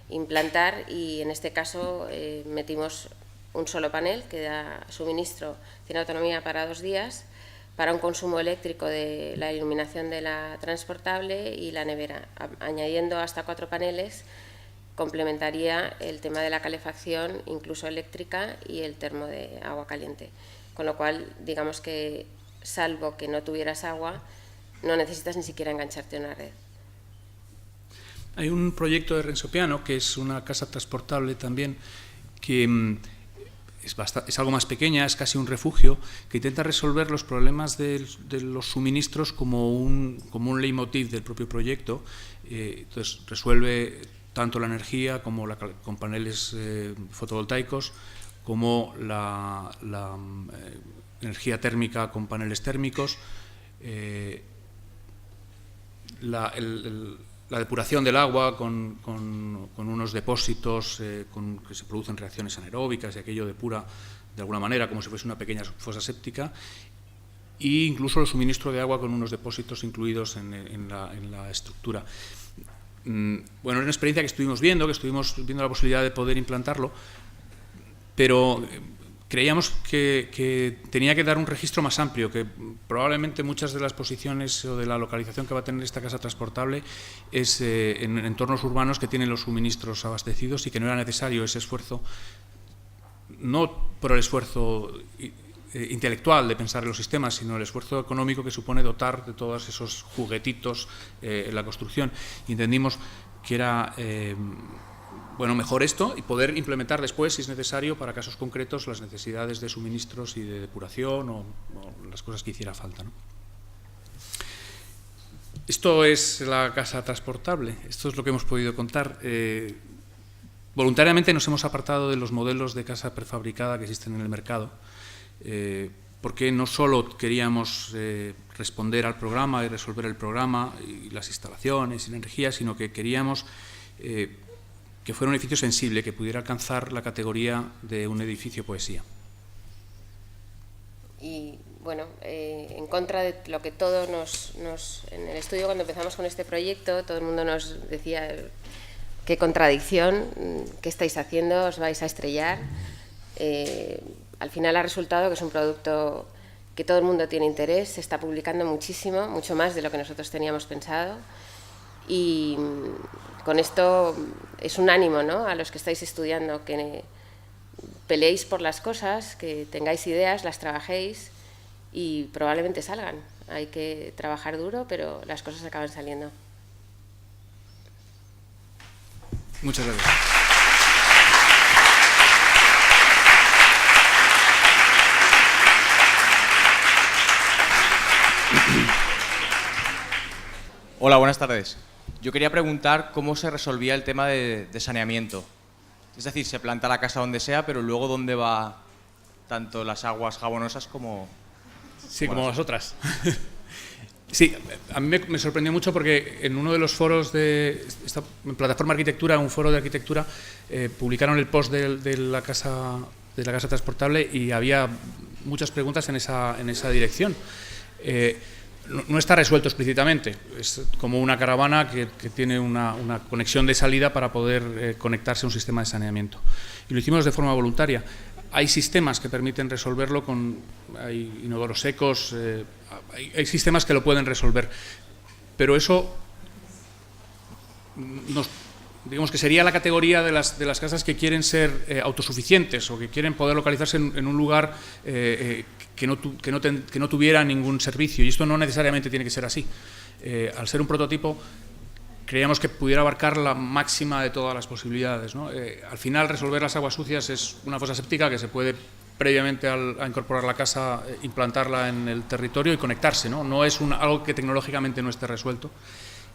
implantar, y en este caso metimos un solo panel que da suministro, tiene autonomía para 2 días, para un consumo eléctrico de la iluminación de la transportable y la nevera. Añadiendo hasta 4 paneles complementaría el tema de la calefacción, incluso eléctrica, y el termo de agua caliente. Con lo cual, digamos que, salvo que no tuvieras agua, no necesitas ni siquiera engancharte a una red. Hay un proyecto de Renzo Piano, que es una casa transportable también, que es algo más pequeña, es casi un refugio, que intenta resolver los problemas de los suministros como un leitmotiv del propio proyecto. Entonces, resuelve tanto la energía como con paneles fotovoltaicos, como la energía térmica con paneles térmicos, la depuración del agua con unos depósitos que se producen reacciones anaeróbicas, y aquello depura de alguna manera como si fuese una pequeña fosa séptica, e incluso el suministro de agua con unos depósitos incluidos en la estructura. Bueno, es una experiencia que estuvimos viendo la posibilidad de poder implantarlo, pero creíamos que tenía que dar un registro más amplio, que probablemente muchas de las posiciones o de la localización que va a tener esta casa transportable es en entornos urbanos que tienen los suministros abastecidos, y que no era necesario ese esfuerzo, no por el esfuerzo intelectual de pensar en los sistemas, sino el esfuerzo económico que supone dotar de todos esos juguetitos en la construcción. Y entendimos que era mejor esto, y poder implementar después, si es necesario, para casos concretos, las necesidades de suministros y de depuración o las cosas que hiciera falta, ¿no? Esto es la casa transportable, esto es lo que hemos podido contar. Voluntariamente nos hemos apartado de los modelos de casa prefabricada que existen en el mercado, porque no solo queríamos responder al programa y resolver el programa y las instalaciones y la energía, sino que queríamos que fuera un edificio sensible, que pudiera alcanzar la categoría de un edificio poesía. Y bueno, en contra de lo que todos en el estudio, cuando empezamos con este proyecto, todo el mundo nos decía: qué contradicción, qué estáis haciendo, os vais a estrellar. Al final ha resultado que es un producto que todo el mundo tiene interés, se está publicando muchísimo, mucho más de lo que nosotros teníamos pensado, y con esto es un ánimo, ¿no?, a los que estáis estudiando, que peleéis por las cosas, que tengáis ideas, las trabajéis y probablemente salgan. Hay que trabajar duro, pero las cosas acaban saliendo. Muchas gracias. Hola, buenas tardes. Yo quería preguntar cómo se resolvía el tema de saneamiento. Es decir, se planta la casa donde sea, pero luego dónde va tanto las aguas jabonosas como... Sí, como las otras. Sí, a mí me sorprendió mucho porque en uno de los foros de esta plataforma arquitectura, un foro de arquitectura, publicaron el post de la casa transportable, y había muchas preguntas en esa dirección. No está resuelto explícitamente, es como una caravana que tiene una conexión de salida para poder conectarse a un sistema de saneamiento. Y lo hicimos de forma voluntaria. Hay sistemas que permiten resolverlo, hay inodoros secos, hay sistemas que lo pueden resolver, pero eso digamos que sería la categoría de las casas que quieren ser autosuficientes, o que quieren poder localizarse en un lugar que no tuviera ningún servicio, y esto no necesariamente tiene que ser así. Al ser un prototipo, creíamos que pudiera abarcar la máxima de todas las posibilidades, ¿no? Al final, resolver las aguas sucias es una fosa séptica que se puede previamente a incorporar la casa, implantarla en el territorio y conectarse, ¿no? No es algo que tecnológicamente no esté resuelto.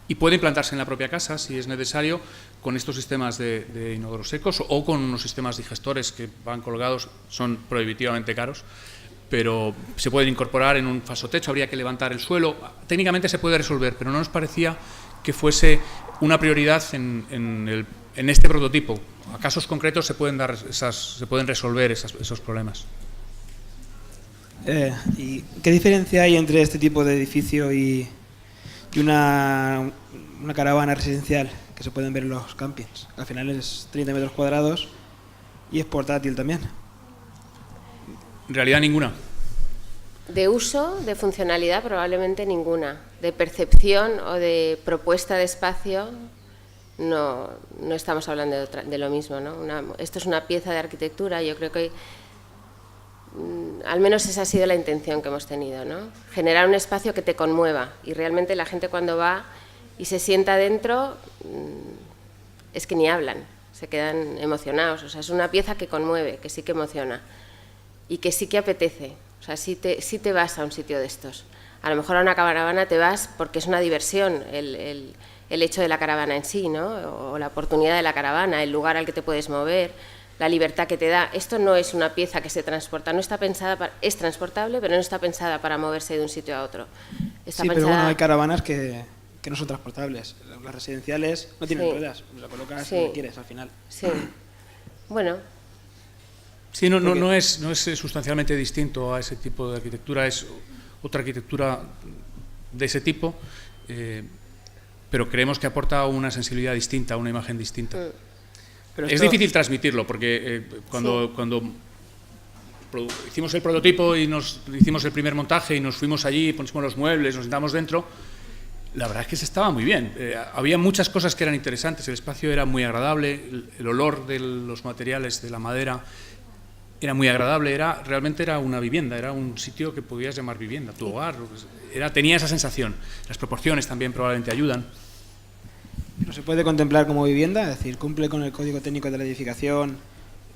Y puede implantarse en la propia casa, si es necesario, con estos sistemas de inodoros secos o con unos sistemas digestores que van colgados, son prohibitivamente caros, pero se pueden incorporar en un falso techo, habría que levantar el suelo. Técnicamente se puede resolver, pero no nos parecía que fuese una prioridad en este prototipo. A casos concretos se pueden resolver esos problemas. ¿Y qué diferencia hay entre este tipo de edificio y una caravana residencial que se pueden ver en los campings? Al final es 30 metros cuadrados y es portátil también. En realidad ninguna. De uso, de funcionalidad, probablemente ninguna. De percepción o de propuesta de espacio, no estamos hablando de lo mismo, ¿no? Esto es una pieza de arquitectura, yo creo que al menos esa ha sido la intención que hemos tenido, ¿no? Generar un espacio que te conmueva, y realmente la gente cuando va y se sienta dentro es que ni hablan, se quedan emocionados. O sea, es una pieza que conmueve, que sí que emociona y que sí que apetece. O sea, sí te vas a un sitio de estos. A lo mejor a una caravana te vas porque es una diversión el hecho de la caravana en sí, ¿no? O la oportunidad de la caravana, el lugar al que te puedes mover, la libertad que te da. Esto no es una pieza que se transporta, no está pensada es transportable, pero no está pensada para moverse de un sitio a otro. Está pero bueno, hay caravanas que no son transportables. Las residenciales no tienen ruedas, la colocas donde quieres al final. Sí, bueno. Sí, no es sustancialmente distinto a ese tipo de arquitectura, es otra arquitectura de ese tipo, pero creemos que aporta una sensibilidad distinta, una imagen distinta. Pero es difícil transmitirlo, porque cuando hicimos el prototipo y hicimos el primer montaje y nos fuimos allí, pusimos los muebles, nos sentamos dentro, la verdad es que se estaba muy bien. Había muchas cosas que eran interesantes, el espacio era muy agradable, el olor de los materiales, de la madera, era muy agradable, realmente era una vivienda, era un sitio que podías llamar vivienda, tu hogar, tenía esa sensación. Las proporciones también probablemente ayudan. ¿No se puede contemplar como vivienda? Es decir, ¿cumple con el código técnico de la edificación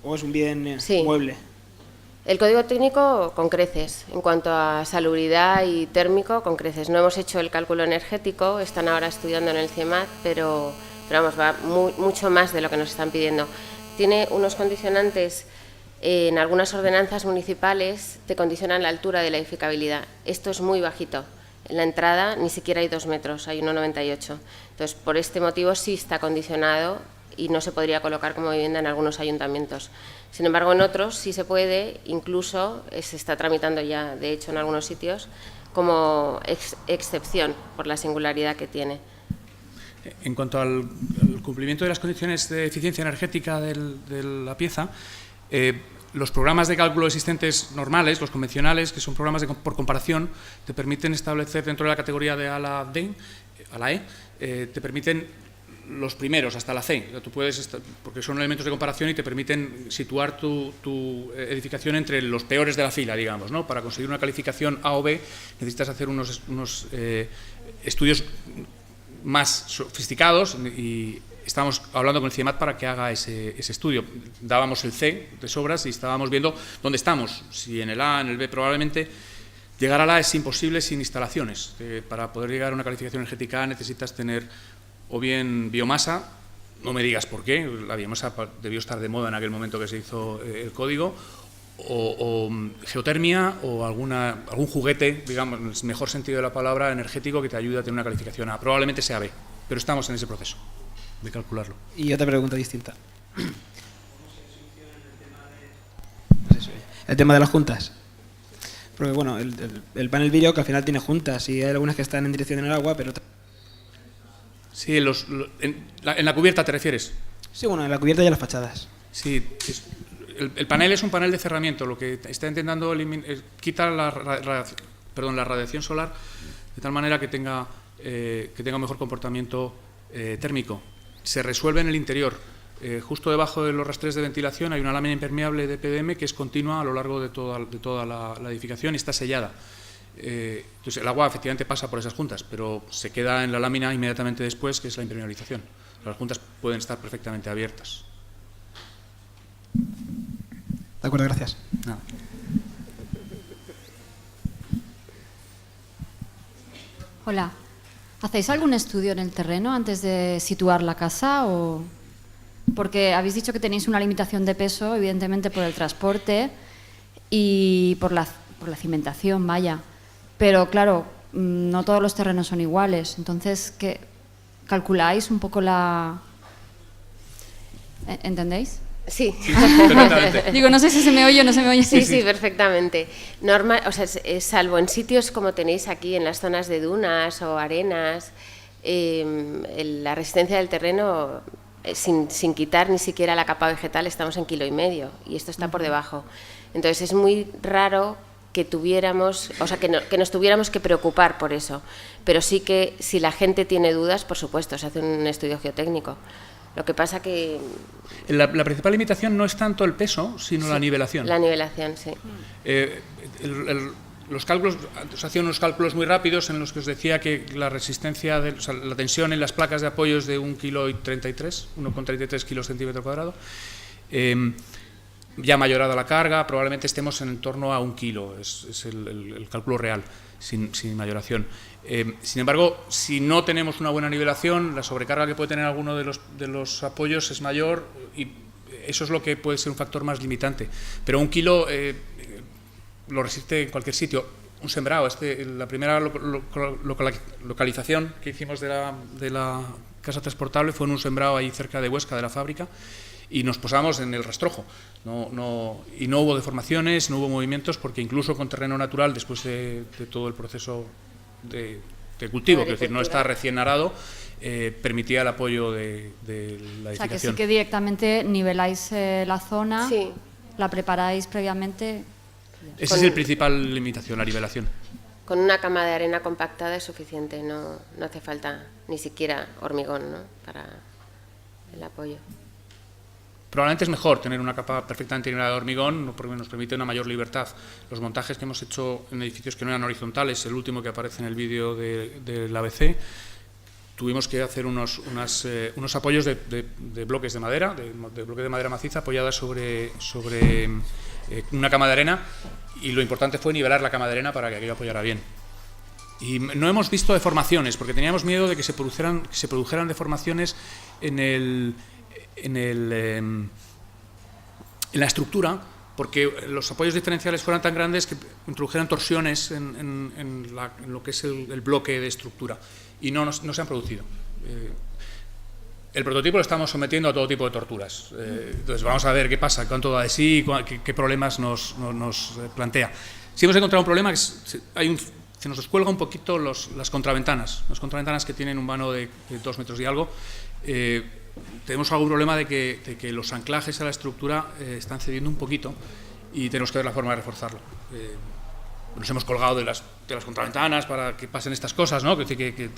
o es un bien mueble? El código técnico con creces, en cuanto a salubridad y térmico, con creces. No hemos hecho el cálculo energético, están ahora estudiando en el CIEMAT, pero vamos, va mucho más de lo que nos están pidiendo. Tiene unos condicionantes. En algunas ordenanzas municipales te condicionan la altura de la edificabilidad. Esto es muy bajito. En la entrada ni siquiera hay 2 metros, hay 1,98. Entonces, por este motivo sí está condicionado y no se podría colocar como vivienda en algunos ayuntamientos. Sin embargo, en otros sí se puede, incluso se está tramitando ya, de hecho, en algunos sitios, como excepción por la singularidad que tiene. En cuanto al cumplimiento de las condiciones de eficiencia energética de la pieza, los programas de cálculo existentes normales, los convencionales, que son programas por comparación, te permiten establecer dentro de la categoría de A a la E, te permiten los primeros hasta la C. Tú puedes, porque son elementos de comparación y te permiten situar tu edificación entre los peores de la fila, digamos, ¿no? Para conseguir una calificación A o B necesitas hacer unos estudios más sofisticados y estábamos hablando con el CIEMAT para que haga ese estudio. Dábamos el C de sobras y estábamos viendo dónde estamos, si en el A, en el B. Probablemente llegar al A es imposible sin instalaciones. Para poder llegar a una calificación energética A necesitas tener o bien biomasa, no me digas por qué, la biomasa debió estar de moda en aquel momento que se hizo el código, o geotermia o algún juguete, digamos, en el mejor sentido de la palabra, energético que te ayude a tener una calificación A. Probablemente sea B, pero estamos en ese proceso de calcularlo. Y otra pregunta distinta. El tema de las juntas. Porque bueno, el panel vídeo que al final tiene juntas y hay algunas que están en dirección en el agua, pero... Sí, en la cubierta te refieres. Sí, bueno, en la cubierta y en las fachadas. Sí, el panel es un panel de cerramiento, lo que está intentando quitar la radiación solar de tal manera que tenga un mejor comportamiento térmico. Se resuelve en el interior. Justo debajo de los rastres de ventilación hay una lámina impermeable de PDM que es continua a lo largo de toda la edificación y está sellada. Entonces el agua efectivamente pasa por esas juntas, pero se queda en la lámina inmediatamente después, que es la impermeabilización. Las juntas pueden estar perfectamente abiertas. De acuerdo, gracias. Nada. Hola. ¿Hacéis algún estudio en el terreno antes de situar la casa? Porque habéis dicho que tenéis una limitación de peso, evidentemente por el transporte y por la cimentación, vaya. Pero claro, no todos los terrenos son iguales. Entonces, ¿qué calculáis un poco la...? ¿Entendéis? Sí. Digo, no sé si se me oye o no se me oye. Sí, perfectamente. Salvo en sitios como tenéis aquí, en las zonas de dunas o arenas, la resistencia del terreno, sin quitar ni siquiera la capa vegetal, estamos en 1,5 kilos y esto está por debajo. Entonces es muy raro que tuviéramos, que nos tuviéramos que preocupar por eso. Pero sí que si la gente tiene dudas, por supuesto, se hace un estudio geotécnico. Lo que pasa que... La principal limitación no es tanto el peso, sino la nivelación. La nivelación, sí. Los cálculos, os hacía unos cálculos muy rápidos en los que os decía que la resistencia, la tensión en las placas de apoyo es de 1,33 kilos centímetro cuadrado. Ya mayorada la carga, probablemente estemos en torno a 1 kilo, es el cálculo real, sin mayoración. Sin embargo, si no tenemos una buena nivelación, la sobrecarga que puede tener alguno de los apoyos es mayor y eso es lo que puede ser un factor más limitante. Pero 1 kilo lo resiste en cualquier sitio. Un sembrado, la primera localización que hicimos de la casa transportable fue en un sembrado ahí cerca de Huesca, de la fábrica, y nos posamos en el rastrojo. Y no hubo deformaciones, no hubo movimientos, porque incluso con terreno natural, después de todo el proceso de cultivo, es decir, no está recién arado, permitía el apoyo de la edificación. O sea, que sí que directamente niveláis la zona, sí. La preparáis previamente. Esa es la principal limitación, la nivelación. Con una cama de arena compactada es suficiente, no hace falta ni siquiera hormigón, ¿no?, para el apoyo. Probablemente es mejor tener una capa perfectamente nivelada de hormigón porque nos permite una mayor libertad. Los montajes que hemos hecho en edificios que no eran horizontales, el último que aparece en el vídeo del ABC, tuvimos que hacer unos apoyos de bloques de madera, de bloques de madera maciza apoyadas sobre una cama de arena, y lo importante fue nivelar la cama de arena para que aquello apoyara bien. Y no hemos visto deformaciones, porque teníamos miedo de que se produjeran deformaciones en la estructura, porque los apoyos diferenciales fueran tan grandes que introdujeran torsiones en lo que es el bloque de estructura, y no se han producido. El prototipo lo estamos sometiendo a todo tipo de torturas, entonces vamos a ver qué pasa, cuánto da de sí, qué problemas nos plantea. Si hemos encontrado un problema, que se nos descuelga un poquito las contraventanas que tienen un vano de 2 metros y algo. Tenemos algún problema de que los anclajes a la estructura están cediendo un poquito y tenemos que ver la forma de reforzarlo. Nos hemos colgado de las contraventanas para que pasen estas cosas, ¿no? Que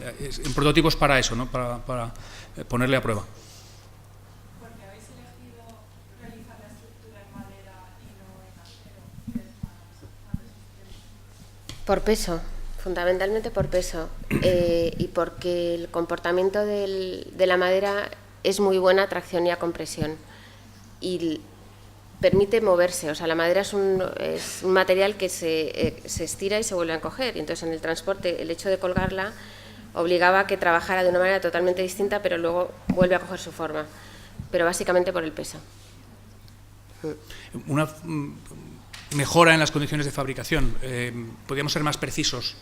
un prototipo es para eso, ¿no?, para ponerle a prueba. ¿Por qué habéis elegido realizar la estructura en madera y no en acero, que es más resistente? Por peso, fundamentalmente por peso, y porque el comportamiento de la madera es muy buena a tracción y a compresión y permite moverse. O sea, la madera es un material que se estira y se vuelve a encoger, y entonces en el transporte el hecho de colgarla obligaba a que trabajara de una manera totalmente distinta, pero luego vuelve a coger su forma, pero básicamente por el peso. Una mejora en las condiciones de fabricación. Podríamos ser más precisos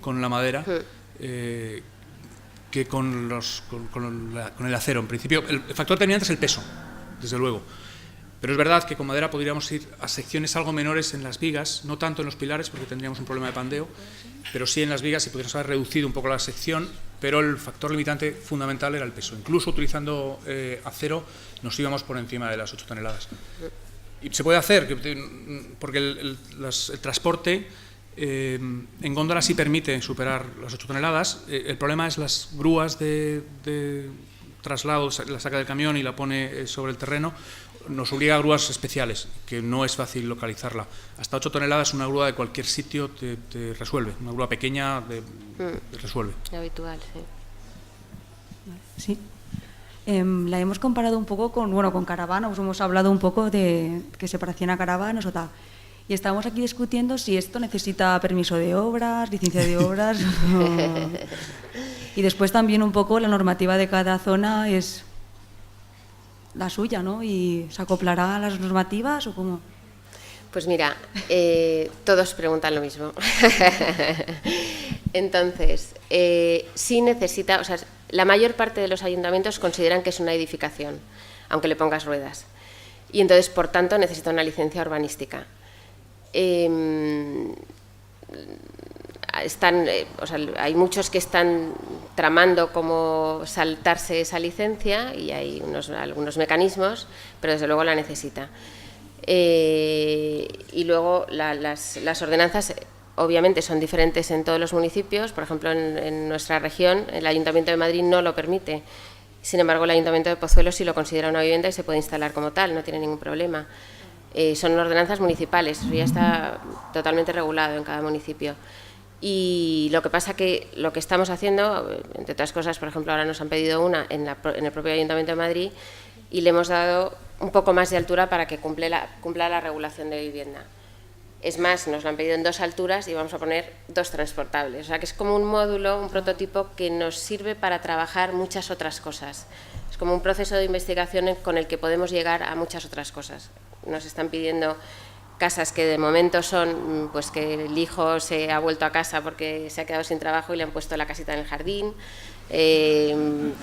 con la madera que con el acero. En principio, el factor determinante es el peso, desde luego. Pero es verdad que con madera podríamos ir a secciones algo menores en las vigas, no tanto en los pilares porque tendríamos un problema de pandeo, pero sí en las vigas, y podríamos haber reducido un poco la sección, pero el factor limitante fundamental era el peso. Incluso utilizando acero nos íbamos por encima de las 8 toneladas. Y se puede hacer, porque el transporte en góndola sí permite superar las 8 toneladas. El problema es las grúas de traslado, la saca del camión y la pone sobre el terreno. Nos obliga a grúas especiales, que no es fácil localizarla. Hasta 8 toneladas una grúa de cualquier sitio te resuelve. Una grúa pequeña te resuelve. Habitual, sí. Sí. la hemos comparado un poco con caravanas, hemos hablado un poco de que se parecían a caravanas o tal. Y estamos aquí discutiendo si esto necesita permiso de obras, licencia de obras. Y después también un poco la normativa de cada zona es la suya, ¿no? ¿Y se acoplará a las normativas o cómo? Pues mira, todos preguntan lo mismo. Entonces, sí necesita, o sea, la mayor parte de los ayuntamientos consideran que es una edificación, aunque le pongas ruedas. Y entonces, por tanto, necesita una licencia urbanística. Hay muchos que están tramando cómo saltarse esa licencia y hay algunos mecanismos, pero desde luego la necesita. Y luego las ordenanzas obviamente son diferentes en todos los municipios. Por ejemplo, en nuestra región el Ayuntamiento de Madrid no lo permite. Sin embargo, el Ayuntamiento de Pozuelo sí lo considera una vivienda y se puede instalar como tal, no tiene ningún problema. Son ordenanzas municipales, eso ya está totalmente regulado en cada municipio. Y lo que pasa que lo que estamos haciendo, entre otras cosas, por ejemplo, ahora nos han pedido una en el propio Ayuntamiento de Madrid y le hemos dado un poco más de altura para que cumpla la regulación de vivienda. Es más, nos lo han pedido en 2 alturas y vamos a poner 2 transportables. O sea que es como un módulo, un prototipo que nos sirve para trabajar muchas otras cosas. Es como un proceso de investigación con el que podemos llegar a muchas otras cosas. Nos están pidiendo casas que de momento son pues que el hijo se ha vuelto a casa porque se ha quedado sin trabajo y le han puesto la casita en el jardín. El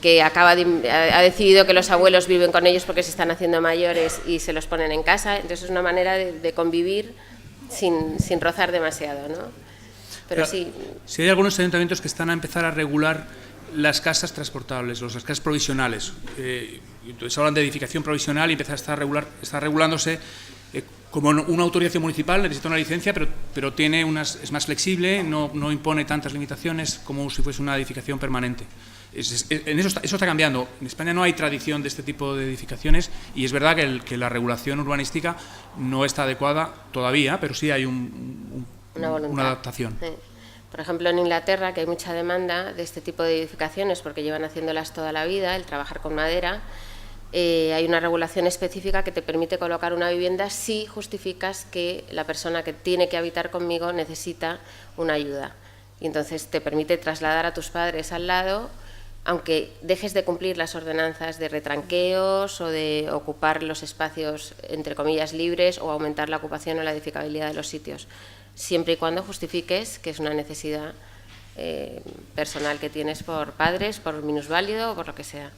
que ha decidido que los abuelos viven con ellos porque se están haciendo mayores y se los ponen en casa. Entonces es una manera de convivir sin rozar demasiado, ¿no? Pero sí. Si hay algunos ayuntamientos que están a empezar a regular las casas transportables, las casas provisionales. Entonces hablan de edificación provisional y está regulándose como una autorización municipal, necesita una licencia, pero es más flexible, no impone tantas limitaciones como si fuese una edificación permanente. Eso está cambiando. En España no hay tradición de este tipo de edificaciones y es verdad que la regulación urbanística no está adecuada todavía, pero sí hay una adaptación. Sí. Por ejemplo, en Inglaterra, que hay mucha demanda de este tipo de edificaciones porque llevan haciéndolas toda la vida, el trabajar con madera, hay una regulación específica que te permite colocar una vivienda si justificas que la persona que tiene que habitar conmigo necesita una ayuda. Y entonces te permite trasladar a tus padres al lado, aunque dejes de cumplir las ordenanzas de retranqueos o de ocupar los espacios, entre comillas, libres o aumentar la ocupación o la edificabilidad de los sitios, siempre y cuando justifiques que es una necesidad personal que tienes por padres, por minusválido o por lo que sea.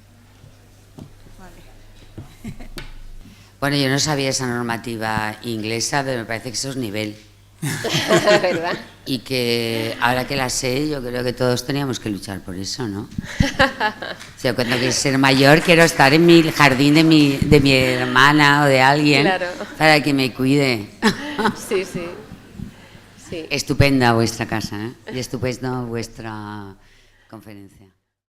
Bueno, yo no sabía esa normativa inglesa, pero me parece que eso es nivel. ¿Verdad? Y que ahora que la sé, yo creo que todos teníamos que luchar por eso, ¿no? O sea, cuando quiero ser mayor, quiero estar en el jardín de mi hermana o de alguien, claro, para que me cuide. Sí, sí. Sí. Estupenda vuestra casa, ¿eh? Y estupenda vuestra conferencia.